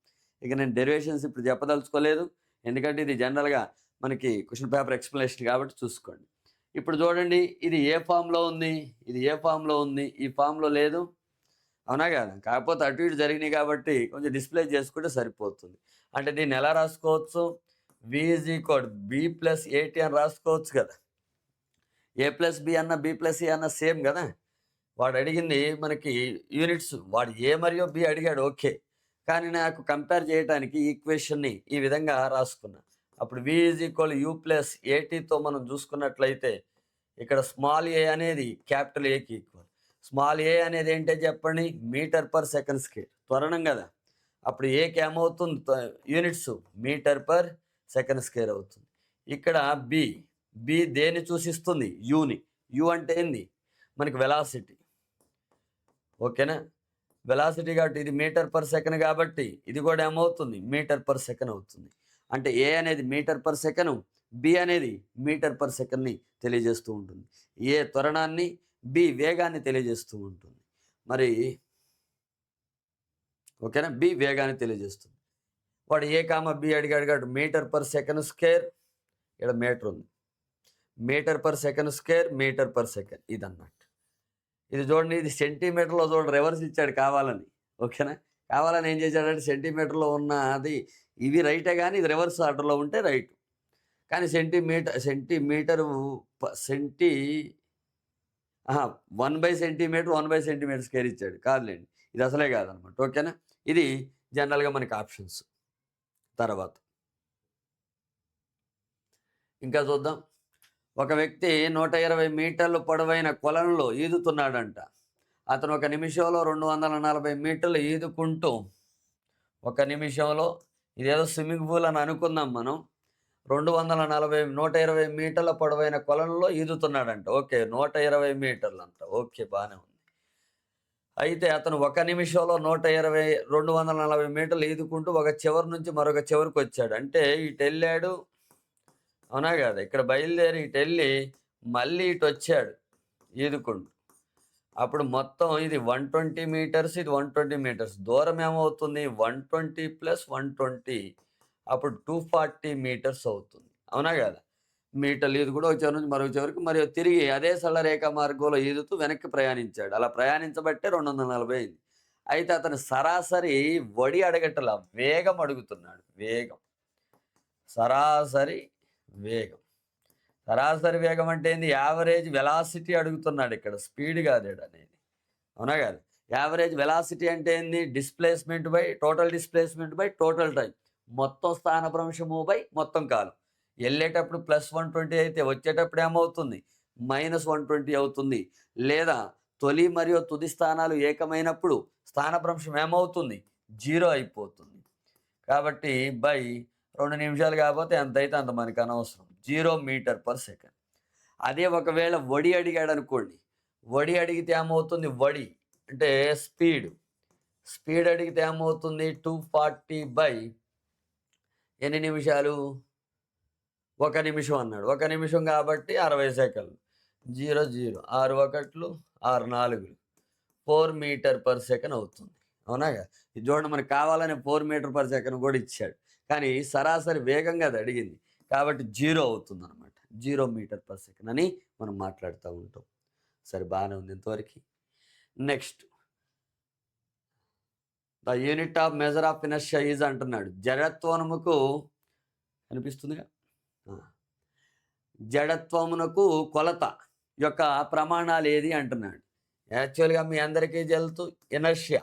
ఇక నేను డెరివేషన్స్ ఇప్పుడు చెప్పదలుచుకోలేదు, ఎందుకంటే ఇది జనరల్గా మనకి క్వశ్చన్ పేపర్ ఎక్స్ప్లెనేషన్ కాబట్టి చూసుకోండి. ఇప్పుడు చూడండి, ఇది ఏ ఫామ్లో ఉంది, ఇది ఏ ఫామ్లో ఉంది, ఈ ఫామ్లో లేదు. అవునా కదా? కాకపోతే అటు ఇటు జరిగినాయి కాబట్టి కొంచెం డిస్ప్లే చేసుకుంటే సరిపోతుంది. అంటే దీన్ని ఎలా రాసుకోవచ్చు? v ఈజ్ ఈక్వల్ b+at అని రాసుకోవచ్చు కదా. a+b అన్న b+a అన్న సేమ్ కదా. వాడు అడిగింది మనకి యూనిట్స్, వాడు a మరియు b అడిగాడు, ఓకే. కానీ నాకు కంపేర్ చేయడానికి ఈక్వేషన్ని ఈ విధంగా రాసుకున్నా. అప్పుడు v ఈజ్ ఈక్వల్ u+at మనం చూసుకున్నట్లయితే ఇక్కడ స్మాల్ a అనేది క్యాపిటల్ ఏకి ఈక్వల్. స్మాల్ ఏ అనేది ఏంటో చెప్పండి? మీటర్ పర్ సెకండ్ స్క్వేర్, త్వరణం కదా. అప్పుడు ఏకి ఏమవుతుంది? Units metre per second square అవుతుంది. ఇక్కడ బి దేన్ని సూచిస్తుంది? యూని. యు అంటే ఏంది? మనకి వెలాసిటీ. ఓకేనా? వెలాసిటీ కాబట్టి ఇది మీటర్ పర్ సెకండ్ కాబట్టి ఇది కూడా ఏమవుతుంది మీటర్ పర్ సెకండ్ అవుతుంది. అంటే ఏ అనేది మీటర్ పర్ సెకను, బి అనేది మీటర్ పర్ సెకండ్ని తెలియజేస్తూ ఉంటుంది. ఏ త్వరణాన్ని, బి వేగాన్ని తెలియజేస్తూ ఉంటుంది. మరి ఓకేనా, బి వేగాన్ని తెలియజేస్తుంది. వాడు ఏ కామ బి అడిగాడు కాబట్టి మీటర్ పర్ సెకండ్ స్క్వేర్, ఇక్కడ మీటర్ ఉంది, metre per second square, metre per second ఇదన్నమాట. ఇది చూడండి, ఇది సెంటీమీటర్లో చూడండి, రివర్స్ ఇచ్చాడు కావాలని. ఓకేనా, కావాలని ఏం చేశాడంటే సెంటీమీటర్లో ఉన్న అది ఇవి రైటే, కానీ ఇది రివర్స్ ఆర్డర్లో ఉంటే రైట్. కానీ సెంటీమీటరు సెంటీ 1/సెంటీమీటర్ 1/సెంటీమీటర్ స్క్వేర్ ఇచ్చాడు, కాదులేండి ఇది అసలే కాదనమాట. ఓకేనా, ఇది జనరల్గా మనకి ఆప్షన్స్. తర్వాత ఇంకా చూద్దాం. ఒక వ్యక్తి 120 మీటర్లు పొడవైన కొలనులో ఈదుతున్నాడంట. అతను ఒక నిమిషంలో 240 మీటర్లు ఈదుకుంటూ, ఒక నిమిషంలో, ఇదేదో స్విమ్మింగ్ పూల్ అని అనుకుందాం మనం, 120 మీటర్ల పొడవైన కొలనులో ఈదుతున్నాడంట. ఓకే, 120 మీటర్లు అంట. ఓకే, బాగానే ఉంది. అయితే అతను ఒక నిమిషంలో 240 మీటర్లు ఈదుకుంటూ ఒక చివరి నుంచి మరొక చివరికి వచ్చాడు. అంటే ఇటు వెళ్ళాడు, అవునా కదా, ఇక్కడ బయలుదేరి ఇటు వెళ్ళి మళ్ళీ ఇటు వచ్చాడు ఈదుకుంటూ. అప్పుడు మొత్తం ఇది 120 మీటర్స్, ఇది 120 మీటర్స్. దూరం ఏమవుతుంది, 120 + 120, అప్పుడు 240 మీటర్స్ అవుతుంది. అవునా కదా, మీటర్లు ఈదు కూడా ఒక చివరి నుంచి మరొక చివరికి, మరియు తిరిగి అదే సరళరేఖ మార్గంలో ఈదుతూ వెనక్కి ప్రయాణించాడు. అలా ప్రయాణించబట్టే 240 అయింది. అయితే అతను సరాసరి వడి అడగటలా, వేగం అడుగుతున్నాడు. వేగం, సరాసరి వేగం. సరాసరి వేగం అంటే ఏంది, యావరేజ్ వెలాసిటీ అడుగుతున్నాడు ఇక్కడ, స్పీడ్ కాదు అనేది. అవునా కాదు, యావరేజ్ వెలాసిటీ అంటే ఏంది, displacement by total displacement by total time, మొత్తం స్థానభ్రంశము బై మొత్తం కాలం. వెళ్ళేటప్పుడు +120 అయితే వచ్చేటప్పుడు ఏమవుతుంది, -120 అవుతుంది. లేదా తొలి మరియు తుది స్థానాలు ఏకమైనప్పుడు స్థానభ్రంశం ఏమవుతుంది, 0 అయిపోతుంది. కాబట్టి బై 2 నిమిషాలు కాకపోతే ఎంత అయితే అంత మనకు అనవసరం, 0 మీటర్ పర్ సెకండ్. అదే ఒకవేళ వడి అడిగాడు అనుకోండి, వడి అడిగితే ఏమవుతుంది, వడి అంటే స్పీడ్ అడిగితే ఏమవుతుంది, 240 బై ఎన్ని నిమిషాలు, 1 నిమిషం అన్నాడు. 1 నిమిషం కాబట్టి 60 సెకండ్లు. 0 0 6 1 6 4 4 మీటర్ పర్ సెకండ్ అవుతుంది. అవునాగా, ఇది చూడండి, మనకు కావాలని 4 మీటర్ పర్ సెకండ్ కూడా ఇచ్చాడు, కానీ సరాసరి వేగంగా అది అడిగింది కాబట్టి 0 అవుతుంది అనమాట. 0 మీటర్ పర్ సెకండ్ అని మనం మాట్లాడుతూ ఉంటాం. సరే, బాగానే ఉంది ఇంతవరకు. Next, the unit of measure of inertia is అంటున్నాడు. జడత్వమునకు కనిపిస్తుందిగా, జడత్వమునకు కొలత యొక్క ప్రమాణాలు ఏది అంటున్నాడు. యాక్చువల్గా మీ అందరికీ తెలుసు, ఇనర్షియా,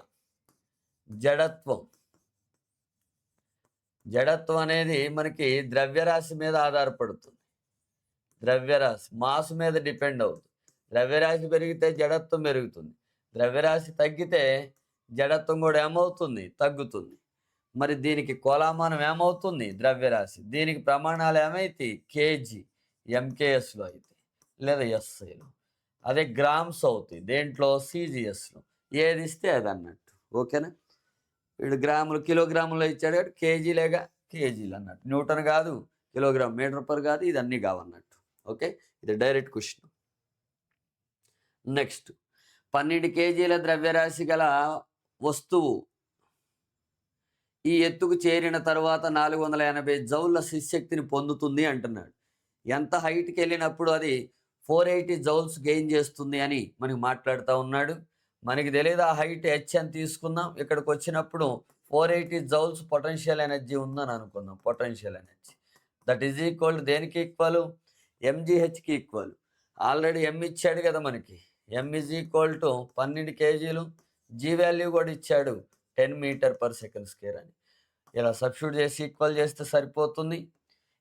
జడత్వం అనేది మనకి ద్రవ్యరాశి మీద ఆధారపడుతుంది. ద్రవ్యరాశి మాస్ మీద డిపెండ్ అవుతుంది. ద్రవ్యరాశి పెరిగితే జడత్వం పెరుగుతుంది, ద్రవ్యరాశి తగ్గితే జడత్వం కూడా ఏమవుతుంది, తగ్గుతుంది. మరి దీనికి కొలమానం ఏమవుతుంది, ద్రవ్యరాశి. దీనికి ప్రమాణాలు ఏమైతే కేజీ, ఎంకేఎస్లో అయితే, లేదా ఎస్ఐలో. అదే గ్రామ్స్ అవుతాయి దేంట్లో, సిజిఎస్లో. ఏది ఇస్తే అది అన్నట్టు. ఓకేనా, వీడు గ్రాములు కిలోగ్రాముల్లో ఇచ్చాడు కాబట్టి కేజీలేగా, కేజీలు అన్నట్టు. న్యూటన్ కాదు, కిలోగ్రామ్, మీటర్ పర్ కాదు, ఇది అన్నీ కావన్నట్టు. ఓకే, ఇది డైరెక్ట్ క్వశ్చన్. నెక్స్ట్, 12 కేజీల ద్రవ్యరాశి గల వస్తువు ఈ ఎత్తుకు చేరిన తర్వాత 480 జౌల్ల శక్తిని పొందుతుంది అంటున్నాడు. ఎంత హైట్కి వెళ్ళినప్పుడు అది 480 జౌల్స్ గెయిన్ చేస్తుంది అని మనకి మాట్లాడుతూ ఉన్నాడు. మనకి తెలియదు ఆ హైట్ హెచ్ అని తీసుకుందాం. ఇక్కడికి వచ్చినప్పుడు 480 జౌల్స్ పొటెన్షియల్ ఎనర్జీ ఉందని అనుకుందాం. Potential energy that is equal దేనికి ఈక్వల్, ఎంజీహెచ్కి ఈక్వల్. ఆల్రెడీ ఎం ఇచ్చాడు కదా మనకి, ఎం ఈజ్ ఈక్వల్ టు 12 కేజీలు, జీ వాల్యూ కూడా ఇచ్చాడు 10 మీటర్ పర్ సెకండ్ స్క్వేర్ అని. ఇలా సబ్స్టిట్యూట్ చేసి ఈక్వల్ చేస్తే సరిపోతుంది.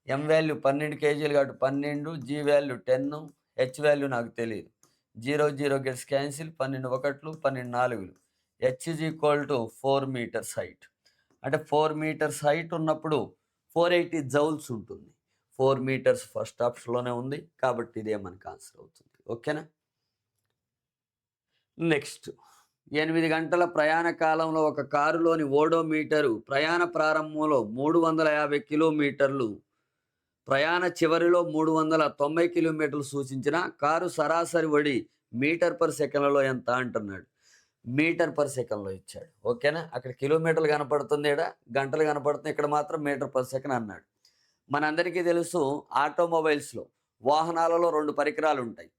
ఎం వాల్యూ 12 కేజీలు కాబట్టి 12, జీ వాల్యూ 10, హెచ్ వాల్యూ నాకు తెలియదు. 0 0 gets cancel, 12 1 12 4. H is equal to 4 metres height. అంటే 4 మీటర్స్ హైట్ ఉన్నప్పుడు 480 జౌల్స్ ఉంటుంది. 4 మీటర్స్ ఫస్ట్ ఆప్షన్లోనే ఉంది కాబట్టి ఇదే మనకు ఆన్సర్ అవుతుంది. ఓకేనా, నెక్స్ట్ 8 గంటల ప్రయాణ కాలంలో ఒక కారులోని ఓడోమీటరు ప్రయాణ ప్రారంభంలో 350 కిలోమీటర్లు, ప్రయాణ చివరిలో 390 కిలోమీటర్లు సూచించిన కారు సరాసరి వడి మీటర్ పర్ సెకండ్లలో ఎంత అంటున్నాడు. మీటర్ పర్ సెకండ్‌లో ఇచ్చాడు. ఓకేనా? అక్కడ కిలోమీటర్లు కనపడుతుంది ఈడ, గంటలు కనపడుతుంది. ఇక్కడ మాత్రం మీటర్ పర్ సెకండ్ అన్నాడు. మనందరికీ తెలుసు ఆటోమొబైల్స్‌లో, వాహనాలలో 2 పరికరాలుంటాయి.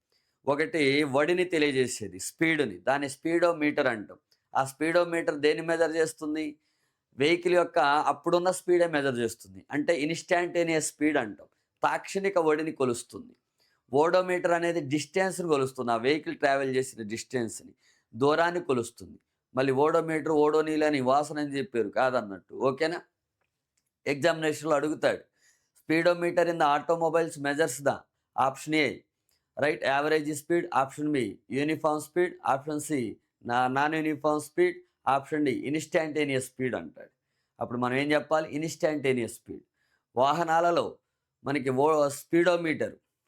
ఒకటి వడిని తెలియజేసేది స్పీడ్‌ని. దాన్ని స్పీడోమీటర్ అంటాం. ఆ స్పీడోమీటర్ దేన్ని మెజర్ చేస్తుంది? వెహికల్ యొక్క అప్పుడున్న స్పీడే మెజర్ చేస్తుంది. అంటే ఇన్‌స్టాంటేనియస్ స్పీడ్ అంటాం. తాక్షణిక వడిని కొలుస్తుంది. ఓడోమీటర్ అనేది డిస్టెన్స్‌ని కొలుస్తుంది. ఆ వెహికల్ ట్రావెల్ చేసిన డిస్టెన్స్‌ని, దూరాన్ని కొలుస్తుంది. మళ్ళీ ఓడోమీటర్, ఓడోనీల్ అని వాసన అని చెప్పారు కాదన్నట్టు. ఓకేనా? ఎగ్జామినేషన్‌లో అడుగుతాడు. Speedometer in the automobiles measures the option A right average speed, option B uniform speed, option C non uniform speed, option D instantaneous speed అంటాడు. అప్పుడు మనం ఏం చెప్పాలి? Instantaneous speed. వాహనాలలో మనకి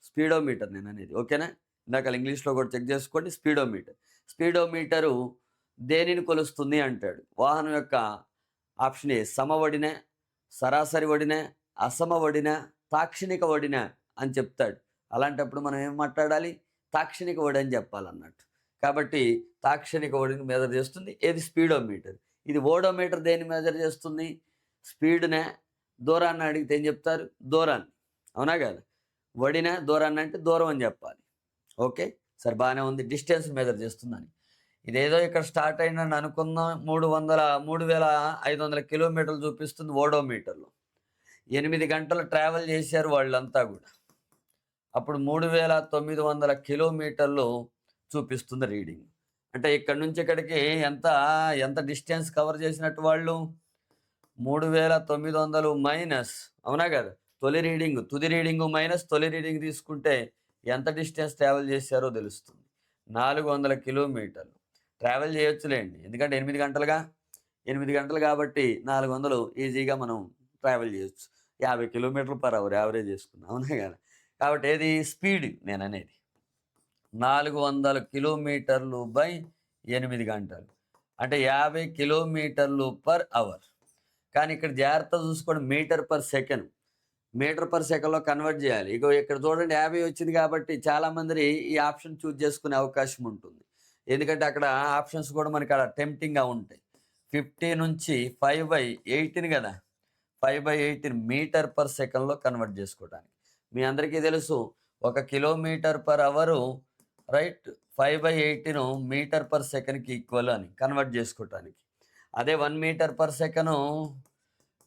స్పీడోమీటర్ నేననేది. ఓకేనా? ఇందాక ఇంగ్లీష్‌లో కూడా చెక్ చేసుకోండి. స్పీడోమీటరు దేనిని కొలుస్తుంది అంటాడు. వాహనం యొక్క ఆప్షన్ ఏ సమవడిన, సరాసరి వడిన, అసమవడిన, తాక్షణిక వడిన అని చెప్తాడు. అలాంటప్పుడు మనం ఏం మాట్లాడాలి? తాక్షణిక వడి అని చెప్పాలన్నట్టు. కాబట్టి తాక్షణిక వడిని మెజర్ చేస్తుంది ఏది? స్పీడోమీటర్. ఇది ఓడోమీటర్ దేన్ని మెజర్ చేస్తుంది? స్పీడ్‌నే. దూరాన్ని అడిగితే ఏం చెప్తారు? దూరాన్ని. అవునా కాదా? వడిన, దూరాన్ని అంటే దూరం అని చెప్పాలి. ఓకే. సరే బాగానే ఉంది. డిస్టెన్స్ మెజర్ చేస్తుందని. ఇదేదో ఇక్కడ స్టార్ట్ అయిందని అనుకుందాం. 3500 కిలోమీటర్లు చూపిస్తుంది ఓడోమీటర్‌లో. 8 గంటలు ట్రావెల్ చేశారు వాళ్ళంతా గూడా. అప్పుడు 3900 కిలోమీటర్లు చూపిస్తుంది రీడింగ్. అంటే ఇక్కడి నుంచి ఇక్కడికి ఎంత డిస్టెన్స్ కవర్ చేసినట్టు వాళ్ళు? 3900 మైనస్, అవునా కదా? తుది రీడింగు మైనస్ తొలి రీడింగ్ తీసుకుంటే ఎంత డిస్టెన్స్ ట్రావెల్ చేశారో తెలుస్తుంది. 400 కిలోమీటర్లు. ట్రావెల్ చేయొచ్చులేండి. ఎందుకంటే 8 గంటలుగా. 8 గంటలు కాబట్టి 400 ఈజీగా మనం ట్రావెల్ చేయొచ్చు. 50 కిలోమీటర్లు పర్ అవర్ యావరేజ్ చేసుకున్నాం. అవునా కదా? కాబట్టి ఏది? స్పీడ్ నేననేది. 400 కిలోమీటర్లు బై 8 గంటలు. అంటే 50 కిలోమీటర్లు పర్ అవర్. కానీ ఇక్కడ జాగ్రత్తగా చూసుకోండి, metre per second. Metre per సెకండ్‌లో కన్వర్ట్ చేయాలి. ఇగో ఇక్కడ చూడండి 50 వచ్చింది కాబట్టి చాలామంది ఈ ఆప్షన్ చూజ్ చేసుకునే అవకాశం ఉంటుంది. ఎందుకంటే అక్కడ ఆప్షన్స్ కూడా మనకి అక్కడ టెంప్టింగ్‌గా ఉంటాయి. 50 నుంచి 5/18 కదా! 5/18 మీటర్ పర్ సెకండ్‌లో కన్వర్ట్ చేసుకోవడానికి. మీ అందరికీ తెలుసు 1 kilometre per hour right 5/18 metre per సెకండ్‌కి ఈక్వల్ అని కన్వర్ట్ చేసుకోవటానికి. అదే 1 metre per second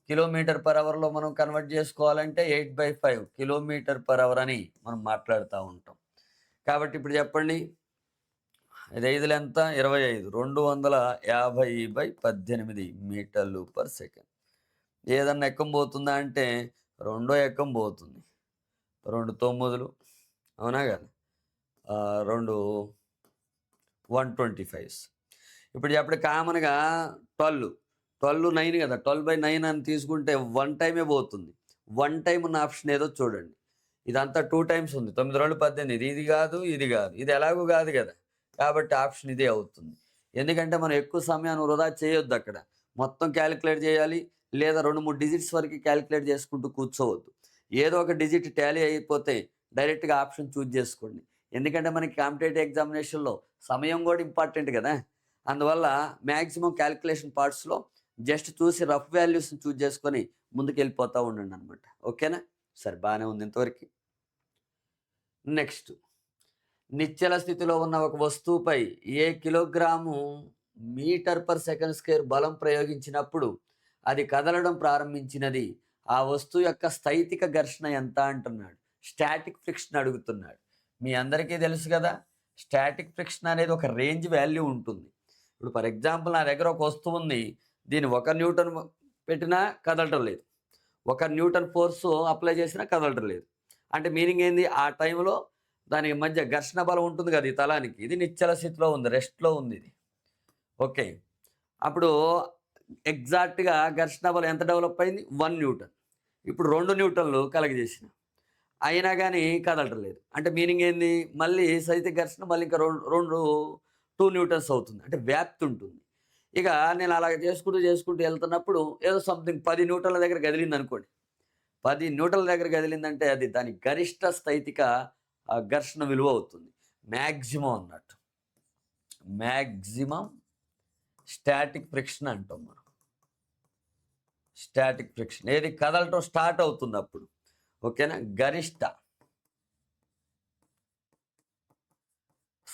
kilometre per అవర్‌లో మనం కన్వర్ట్ చేసుకోవాలంటే 8/5 కిలోమీటర్ పర్ అవర్ అని మనం మాట్లాడుతూ ఉంటాం. కాబట్టి ఇప్పుడు చెప్పండి. ఇది 5లు ఎంత? 25. 250/18 మీటర్లు పర్ సెకండ్. ఏదన్నా ఎక్కం పోతుందా అంటే రెండో ఎక్కం పోతుంది. 2 9లు, అవునా కదా? 2 125. ఇప్పుడు చెప్పండి కామన్‌గా 12, 9 కదా! 12/9 అని తీసుకుంటే 1 టైమే పోతుంది. 1 టైమ్ ఉన్న ఆప్షన్ ఏదో చూడండి. ఇదంతా 2 టైమ్స్ ఉంది. 9 2 18. ఇది కాదు, ఇది కాదు. ఇది ఎలాగూ కాదు కదా! కాబట్టి ఆప్షన్ ఇదే అవుతుంది. ఎందుకంటే మనం ఎక్కువ సమయాన్ని వృధా చేయొద్దక్కడ. మొత్తం క్యాలిక్యులేట్ చేయాలి. లేదా 2, 3 డిజిట్స్ వరకు క్యాలిక్యులేట్ చేసుకుంటూ కూర్చోవద్దు. ఏదో ఒక డిజిట్ టాలీ అయిపోతే డైరెక్ట్‌గా ఆప్షన్ చూజ్ చేసుకోండి. ఎందుకంటే మనకి కాంపిటేటివ్ ఎగ్జామినేషన్‌లో సమయం కూడా ఇంపార్టెంట్ కదా! అందువల్ల మాక్సిమం క్యాలిక్యులేషన్ పార్ట్స్‌లో జస్ట్ చూసి రఫ్ వాల్యూస్‌ని చూజ్ చేసుకొని ముందుకెళ్ళిపోతా ఉండండనమాట. ఓకేనా? సరే బానే ఉంది ఇంతవరకి. నెక్స్ట్, నిశ్చల స్థితిలో ఉన్న ఒక వస్తువుపై ఏ kilogram metre per second square బలం ప్రయోగించినప్పుడు అది కదలడం ప్రారంభించినది. ఆ వస్తువు యొక్క స్థైతిక ఘర్షణ ఎంత అంటున్నాడు. స్టాటిక్ ఫ్రిక్షన్ అడుగుతున్నాడు. మీ అందరికీ తెలుసు కదా! స్టాటిక్ ఫ్రిక్షన్ అనేది ఒక రేంజ్ వాల్యూ ఉంటుంది. ఇప్పుడు ఫర్ ఎగ్జాంపుల్ నా దగ్గర ఒక వస్తువు ఉంది. దీన్ని 1 న్యూటన్ పెట్టినా కదలటం లేదు. 1 న్యూటన్ ఫోర్సు అప్లై చేసినా కదలటం లేదు. అంటే మీనింగ్ ఏంది? ఆ టైంలో దానికి మధ్య ఘర్షణ బలం ఉంటుంది కదా ఈ తలానికి. ఇది నిశ్చల స్థితిలో ఉంది. రెస్ట్‌లో ఉంది ఇది. ఓకే. అప్పుడు ఎగ్జాక్ట్‌గా ఘర్షణ బలం ఎంత డెవలప్ అయింది? 1 న్యూటన్. ఇప్పుడు 2 న్యూటన్లు కలగజేసిన. అయినా గాని కదలటం లేదు. అంటే మీనింగ్ ఏంది? మళ్ళీ స్థైతిక ఘర్షణ మళ్ళీ ఇంకా 2 2 న్యూటన్స్ అవుతుంది, అంటే వ్యాప్తి ఉంటుంది. ఇక నేను అలా చేసుకుంటూ వెళ్తున్నప్పుడు ఏదో సంథింగ్ 10 న్యూటన్ల దగ్గర కదిలింది అనుకోండి. 10 న్యూటన్ల దగ్గర కదిలిందంటే అది దాని గరిష్ట స్థైతిక ఘర్షణ విలువ అవుతుంది. మ్యాక్సిమం అన్నట్టు. మ్యాక్సిమం స్టాటిక్ ఫ్రిక్షన్ అంటాం మనం. స్టాటిక్ ఫ్రిక్షన్ ఏది కదలటం స్టార్ట్ అవుతుంది అప్పుడు. ఓకేనా? గరిష్ట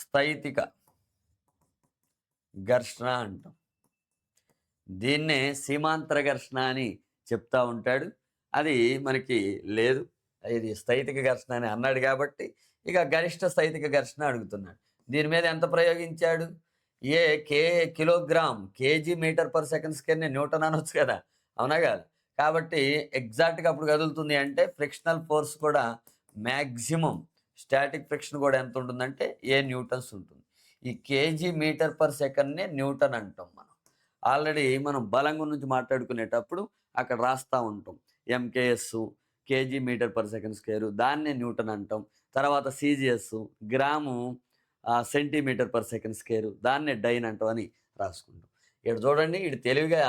స్థైతిక ఘర్షణ అంటాం. దీన్నే సీమాంతర ఘర్షణ అని చెప్తా ఉంటాడు. అది మనకి లేదు, ఇది స్థైతిక ఘర్షణ అని అన్నాడు కాబట్టి ఇక గరిష్ట స్థైతిక ఘర్షణ అడుగుతున్నాడు. దీని మీద ఎంత ప్రయోగించాడు? కిలోగ్రామ్ కేజీ మీటర్ పర్ సెకండ్ స్క్వేర్ని న్యూటన్ అనొచ్చు కదా, అవునా కదా? కాబట్టి ఎగ్జాక్ట్గా అప్పుడు కదులుతుంది అంటే ఫ్రిక్షనల్ ఫోర్స్ కూడా మ్యాక్సిమం స్టాటిక్ ఫ్రిక్షన్ కూడా ఎంత ఉంటుందంటే న్యూటన్స్ ఉంటుంది. ఈ కేజీ మీటర్ పర్ సెకండ్నే న్యూటన్ అంటాం మనం. ఆల్రెడీ మనం బలం గురించి మాట్లాడుకునేటప్పుడు అక్కడ రాస్తూ ఉంటాం. MKS kg metre per second square, దాన్నే న్యూటన్ అంటాం. తర్వాత CGS gram centimetre per second square, దాన్నే డైన్ అంటాం అని రాసుకుంటాం. ఇక్కడ చూడండి, ఇటు తెలివిగా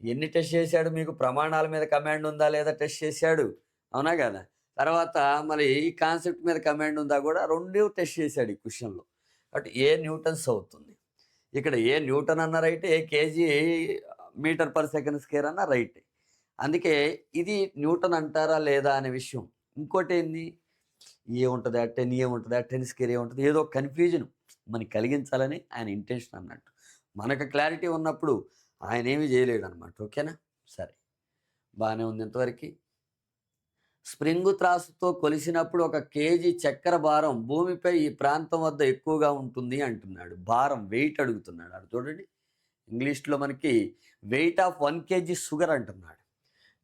ఎన్ని టెస్ట్ చేశాడు, మీకు ప్రమాణాల మీద కమాండ్ ఉందా లేదా టెస్ట్ చేశాడు, అవునా కదా? తర్వాత మరి ఈ కాన్సెప్ట్ మీద కమాండ్ ఉందా కూడా రెండు టెస్ట్ చేశాడు ఈ క్వశ్చన్లో. కాబట్టి న్యూటన్స్ అవుతుంది. ఇక్కడ న్యూటన్ అన్న right, KG metre per second square అన్న రైట్. అందుకే ఇది న్యూటన్ అంటారా లేదా అనే విషయం. ఇంకోటి ఏంది, ఏముంటుందా 10 ఏముంటుందా 10 స్క్వేర్ ఏముంటుంది, ఏదో కన్ఫ్యూజన్ మనకి కలిగించాలని ఆయన ఇంటెన్షన్ అన్నట్టు. మనకు క్లారిటీ ఉన్నప్పుడు ఆయన ఏమీ చేయలేడు అనమాట. ఓకేనా? సరే, బాగానే ఉంది ఇంతవరకు. స్ప్రింగు త్రాసుతో కొలిసినప్పుడు 1 కేజీ చక్కెర భారం భూమిపై ఈ ప్రాంతం వద్ద ఎక్కువగా ఉంటుంది అంటున్నాడు. భారం వెయిట్ అడుగుతున్నాడు. అది చూడండి, ఇంగ్లీష్లో మనకి వెయిట్ ఆఫ్ 1 కేజీ షుగర్ అంటున్నాడు.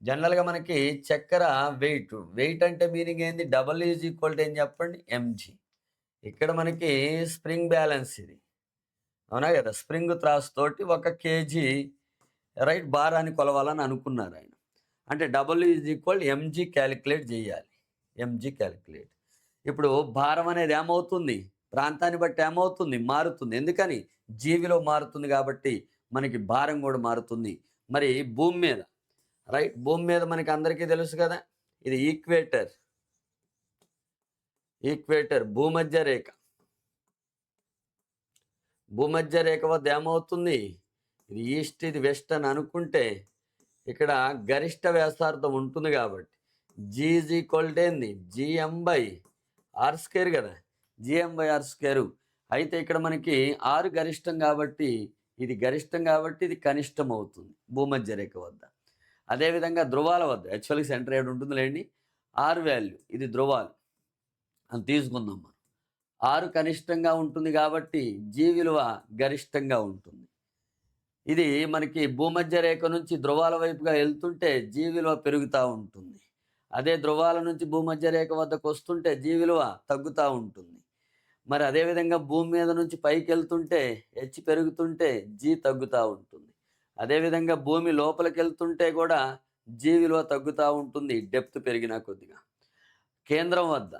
జనరల్గా మనకి చక్కెర వెయిట్ అంటే మీనింగ్ ఏంది? W ఏం చెప్పండి? mg. ఇక్కడ మనకి స్ప్రింగ్ బ్యాలెన్స్ ఇది, అవునా కదా? స్ప్రింగ్ త్రాస్ తోటి 1 కేజీ రైట్ భారాన్ని కొలవాలని అనుకున్నారు ఆయన. అంటే mg క్యాలిక్యులేట్ చేయాలి. mg calculate. ఇప్పుడు భారం అనేది ఏమవుతుంది? ప్రాంతాన్ని బట్టి ఏమవుతుంది? మారుతుంది. ఎందుకని? జీవిలో మారుతుంది కాబట్టి మనకి భారం కూడా మారుతుంది. మరి భూమి మీద రైట్, భూమి మీద మనకి అందరికీ తెలుసు కదా, ఇది ఈక్వేటర్ భూమధ్య రేఖ. భూమధ్య రేఖ వద్ద ఏమవుతుంది? ఇది ఈస్ట్, ఇది వెస్ట్ అని అనుకుంటే ఇక్కడ గరిష్ట వ్యాసార్థం ఉంటుంది కాబట్టి G ఏంది? GM/r² కదా, GM/r². అయితే ఇక్కడ మనకి ఆరు గరిష్టం కాబట్టి ఇది గరిష్టం కాబట్టి ఇది కనిష్టం అవుతుంది భూమధ్య రేఖ వద్ద. అదేవిధంగా ధ్రువాల వద్ద యాక్చువల్గా సెంటర్ ఏడు ఉంటుంది లేండి, ఆరు వాల్యూ, ఇది ధ్రువాలు అని తీసుకుందాం మనం. 6 కనిష్టంగా ఉంటుంది కాబట్టి G విలువ గరిష్టంగా ఉంటుంది. ఇది మనకి భూమధ్య రేఖ నుంచి ధ్రువాల వైపుగా వెళ్తుంటే G విలువ పెరుగుతూ ఉంటుంది. అదే ధ్రువాల నుంచి భూమధ్య రేఖ వద్దకు వస్తుంటే G విలువ తగ్గుతూ ఉంటుంది. మరి అదేవిధంగా భూమి మీద నుంచి పైకి వెళ్తుంటే H పెరుగుతుంటే G తగ్గుతూ ఉంటుంది. అదేవిధంగా భూమి లోపలికి వెళ్తుంటే కూడా G విలువ తగ్గుతూ ఉంటుంది డెప్త్ పెరిగినా కొద్దిగా. కేంద్రం వద్ద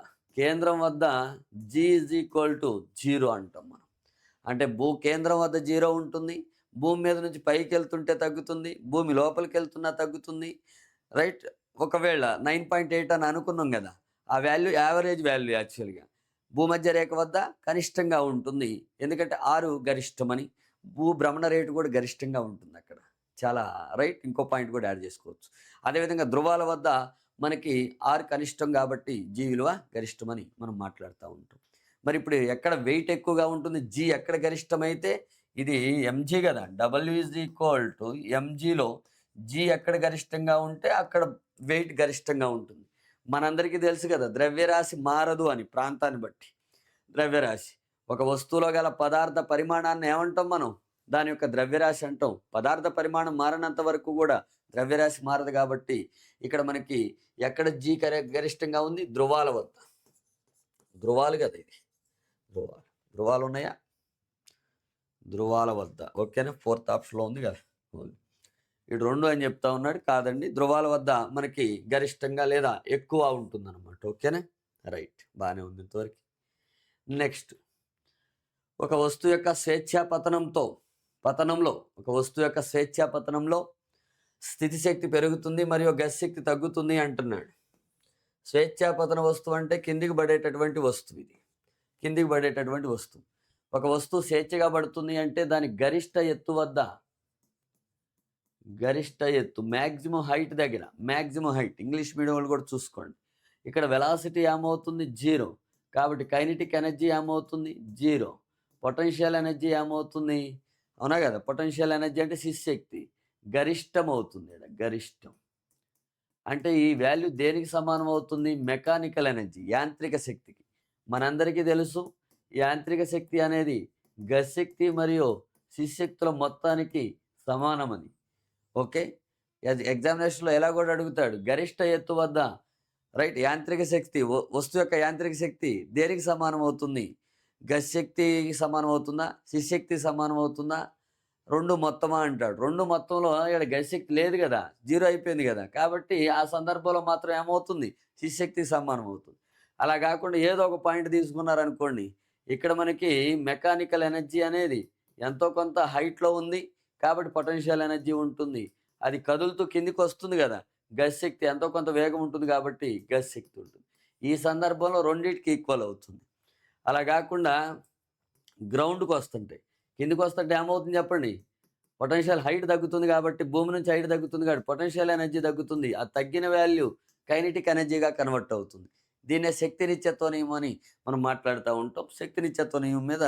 G = 0 అంటాం మనం. అంటే కేంద్రం వద్ద 0 ఉంటుంది. భూమి మీద నుంచి పైకి వెళ్తుంటే తగ్గుతుంది, భూమి లోపలికి వెళ్తున్నా తగ్గుతుంది, రైట్. ఒకవేళ 9.8 అని అనుకున్నాం కదా, ఆ వాల్యూ యావరేజ్ వాల్యూ యాక్చువల్గా భూమధ్య రేఖ వద్ద కనిష్టంగా ఉంటుంది. ఎందుకంటే 6 గరిష్టమని, భ్రమణ రేటు కూడా గరిష్టంగా ఉంటుంది అక్కడ. చాలా రైట్. ఇంకో పాయింట్ కూడా యాడ్ చేసుకోవచ్చు. అదేవిధంగా ధ్రువాల వద్ద మనకి 6 కనిష్టం కాబట్టి G విలువ గరిష్టమని మనం మాట్లాడుతూ ఉంటాం. మరి ఇప్పుడు ఎక్కడ వెయిట్ ఎక్కువగా ఉంటుంది? G ఎక్కడ గరిష్టమైతే ఇది mg కదా, W mgలో G ఎక్కడ గరిష్టంగా ఉంటే అక్కడ వెయిట్ గరిష్టంగా ఉంటుంది. మనందరికీ తెలుసు కదా, ద్రవ్యరాశి మారదు అని ప్రాంతాన్ని బట్టి. ద్రవ్యరాశి ఒక వస్తువులో గల పదార్థ పరిమాణాన్ని ఏమంటాం మనం? దాని యొక్క ద్రవ్యరాశి అంటాం. పదార్థ పరిమాణం మారినంత వరకు కూడా ద్రవ్యరాశి మారదు కాబట్టి ఇక్కడ మనకి ఎక్కడ G గరిష్టంగా ఉంది? ధ్రువాల వద్ద. ధ్రువాలు కదా, ఇది ధ్రువాలు ఉన్నాయా? ధ్రువాల వద్ద. ఓకేనా? 4th ఆప్షన్లో ఉంది కదా. ఇటు 2 అని చెప్తా ఉన్నాడు. కాదండి, ధ్రువాల వద్ద మనకి గరిష్టంగా లేదా ఎక్కువ ఉంటుందన్నమాట. ఓకేనా? రైట్, బాగానే ఉంది ఇంతవరకు. నెక్స్ట్, ఒక వస్తువు యొక్క స్వేచ్ఛా పతనంలో ఒక వస్తువు యొక్క స్వేచ్ఛా పతనంలో స్థితి శక్తి పెరుగుతుంది మరియు గతిశక్తి తగ్గుతుంది అంటున్నాడు. స్వేచ్ఛా పతన వస్తువు అంటే కిందికి పడేటటువంటి వస్తువు. ఇది కిందికి పడేటటువంటి వస్తువు. ఒక వస్తువు స్వేచ్ఛగా పడుతుంది అంటే దాని గరిష్ట ఎత్తు వద్ద, గరిష్ట ఎత్తు మ్యాక్సిమం హైట్ దగ్గర, మ్యాక్సిమం హైట్ ఇంగ్లీష్ మీడియం వాళ్ళు కూడా చూసుకోండి. ఇక్కడ వెలాసిటీ ఏమవుతుంది? 0. కాబట్టి కైనెటిక్ ఎనర్జీ ఏమవుతుంది? 0. పొటెన్షియల్ ఎనర్జీ ఏమవుతుంది? అవునా కదా? పొటెన్షియల్ ఎనర్జీ అంటే శక్తి గరిష్టం అవుతుంది. గరిష్టం అంటే ఈ వాల్యూ దేనికి సమానం అవుతుంది? మెకానికల్ ఎనర్జీ, యాంత్రిక శక్తికి. మనందరికీ తెలుసు యాంత్రిక శక్తి అనేది గతిశక్తి మరియు శక్తుల మొత్తానికి సమానమని. ఓకే, ఎగ్జామినేషన్లో ఎలా కూడా అడుగుతాడు, గరిష్ట ఎత్తు వద్ద రైట్ యాంత్రిక శక్తి వస్తువు యొక్క యాంత్రిక శక్తి దేనికి సమానం అవుతుంది? గతిశక్తికి సమానం అవుతుందా? శక్తికి సమానం అవుతుందా? రెండు మొత్తమా అంటాడు. రెండు మొత్తంలో ఇక్కడ గతిశక్తి లేదు కదా, 0 అయిపోయింది కదా. కాబట్టి ఆ సందర్భంలో మాత్రం ఏమవుతుంది? శక్తికి సమానం అవుతుంది. అలా కాకుండా ఏదో ఒక పాయింట్ తీసుకున్నారనుకోండి, ఇక్కడ మనకి మెకానికల్ ఎనర్జీ అనేది ఎంతో కొంత హైట్లో ఉంది కాబట్టి పొటెన్షియల్ ఎనర్జీ ఉంటుంది. అది కదులుతూ కిందికి వస్తుంది కదా, గతిశక్తి ఎంతో కొంత వేగం ఉంటుంది కాబట్టి గతిశక్తి ఉంటుంది. ఈ సందర్భంలో రెండింటికి ఈక్వల్ అవుతుంది. అలా కాకుండా గ్రౌండ్కి వస్తుంటాయి, కిందికి వస్తుంటే ఏమవుతుంది చెప్పండి? పొటెన్షియల్ హైట్ తగ్గుతుంది కాబట్టి, భూమి నుంచి హైట్ తగ్గుతుంది కాబట్టి పొటెన్షియల్ ఎనర్జీ తగ్గుతుంది. ఆ తగ్గిన వాల్యూ కైనెటిక్ ఎనర్జీగా కన్వర్ట్ అవుతుంది. దీన్నే శక్తి నిత్యత్వ నియమం అని మనం మాట్లాడుతూ ఉంటాం. శక్తి నిత్యత్వ నియమం మీద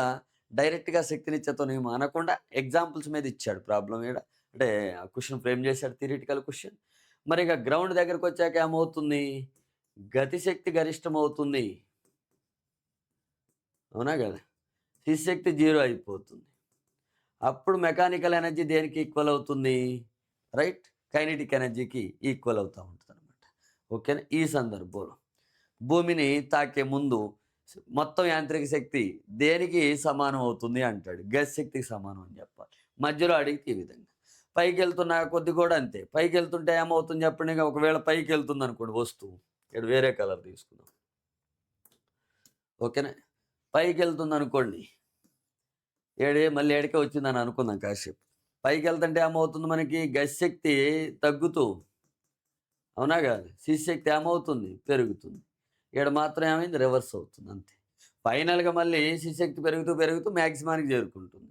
డైరెక్ట్గా శక్తి నిత్యత్వ నియమం అనకుండా ఎగ్జాంపుల్స్ మీద ఇచ్చాడు ప్రాబ్లం ఇక్కడ. అంటే ఆ క్వశ్చన్ ఫ్రేమ్ చేశాడు, థియరిటికల్ క్వశ్చన్. మరి ఇక గ్రౌండ్ దగ్గరకు వచ్చాక ఏమవుతుంది? గతిశక్తి గరిష్టం అవుతుంది, అవునా కదా? శక్తి 0 అయిపోతుంది. అప్పుడు మెకానికల్ ఎనర్జీ దేనికి ఈక్వల్ అవుతుంది? రైట్, కైనెటిక్ ఎనర్జీకి ఈక్వల్ అవుతూ ఉంటుంది అనమాట. ఓకేనా? ఈ సందర్భంలో భూమిని తాకే ముందు మొత్తం యాంత్రిక శక్తి దేనికి సమానం అవుతుంది అంటాడు? గతిశక్తికి సమానం అని చెప్పాలి. మధ్యలో అడిగితే ఈ విధంగా. పైకి వెళ్తున్న కొద్ది కూడా అంతే. పైకి వెళ్తుంటే ఏమవుతుంది చెప్పండి? ఒకవేళ పైకి వెళ్తుంది అనుకోండి వస్తువు, ఇక్కడ వేరే కలర్ తీసుకుందాం. ఓకేనా? పైకి వెళ్తుంది అనుకోండి, మళ్ళీ ఏడికే వచ్చిందని అనుకుందాం కాసేపు. పైకి వెళ్తుంటే ఏమవుతుంది? మనకి గతిశక్తి తగ్గుతూ, అవునా కాదు? శక్తి ఏమవుతుంది? పెరుగుతుంది. ఇక్కడ మాత్రం ఏమైంది? రివర్స్ అవుతుంది అంతే. ఫైనల్గా మళ్ళీ శక్తి పెరుగుతూ పెరుగుతూ మ్యాక్సిమానికి చేరుకుంటుంది.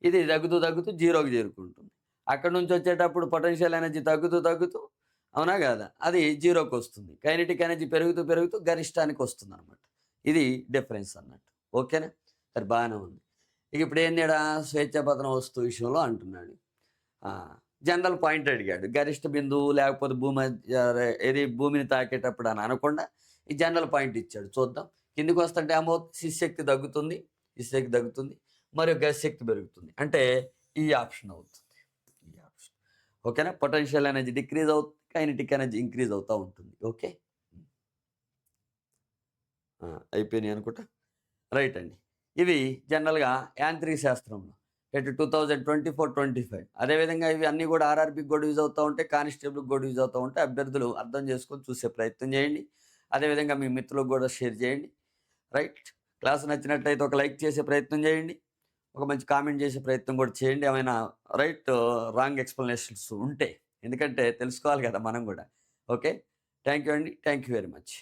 ఇది తగ్గుతూ తగ్గుతూ 0కి చేరుకుంటుంది. అక్కడ నుంచి వచ్చేటప్పుడు పొటెన్షియల్ ఎనర్జీ తగ్గుతూ తగ్గుతూ, అవునా కాదా, అది 0కి వస్తుంది. కైనెటిక్ ఎనర్జీ పెరుగుతూ పెరుగుతూ గరిష్టానికి వస్తుంది అనమాట. ఇది డిఫరెన్స్ అన్నట్టు. ఓకేనా? సరే, బాగానే ఉంది. ఇక ఇప్పుడు ఏంటా స్వేచ్ఛాపతన వస్తువు విషయంలో అంటున్నాడు. జనరల్ పాయింట్ అడిగాడు, గరిష్ట బిందువు లేకపోతే భూమిని తాకేటప్పుడు అని అనకుండా ఈ జనరల్ పాయింట్ ఇచ్చాడు. చూద్దాం. కిందికి వస్తుంటే ఏమవుతుంది? శక్తి తగ్గుతుంది, శక్తి తగ్గుతుంది మరియు గతిశక్తి పెరుగుతుంది. అంటే ఈ ఆప్షన్ అవుతుంది, ఈ ఆప్షన్. ఓకేనా? పొటెన్షియల్ ఎనర్జీ డిక్రీజ్ అవుతుంది, కైనెటిక్ ఎనర్జీ ఇంక్రీజ్ అవుతూ ఉంటుంది. ఓకే, అయిపోయినాయి అనుకుంటా. రైట్ అండి. ఇవి జనరల్గా యాంత్రిక శాస్త్రంలో 2024-25. అదేవిధంగా ఇవి అన్నీ కూడా ఆర్ఆర్బీకి కూడా యూజ్ అవుతూ ఉంటాయి, కానిస్టేబుల్కి కూడా యూజ్ అవుతూ ఉంటాయి. అభ్యర్థులు అర్థం చేసుకొని చూసే ప్రయత్నం చేయండి. అదేవిధంగా మీ మిత్రులకు కూడా షేర్ చేయండి. రైట్, క్లాస్ నచ్చినట్లయితే ఒక లైక్ చేసే ప్రయత్నం చేయండి, ఒక మంచి కామెంట్ చేసే ప్రయత్నం కూడా చేయండి. ఏమైనా రైట్ రాంగ్ ఎక్స్ప్లెనేషన్స్ ఉంటే, ఎందుకంటే తెలుసుకోవాలి కదా మనం కూడా. ఓకే, థ్యాంక్ యూ అండి, థ్యాంక్ యూ వెరీ మచ్.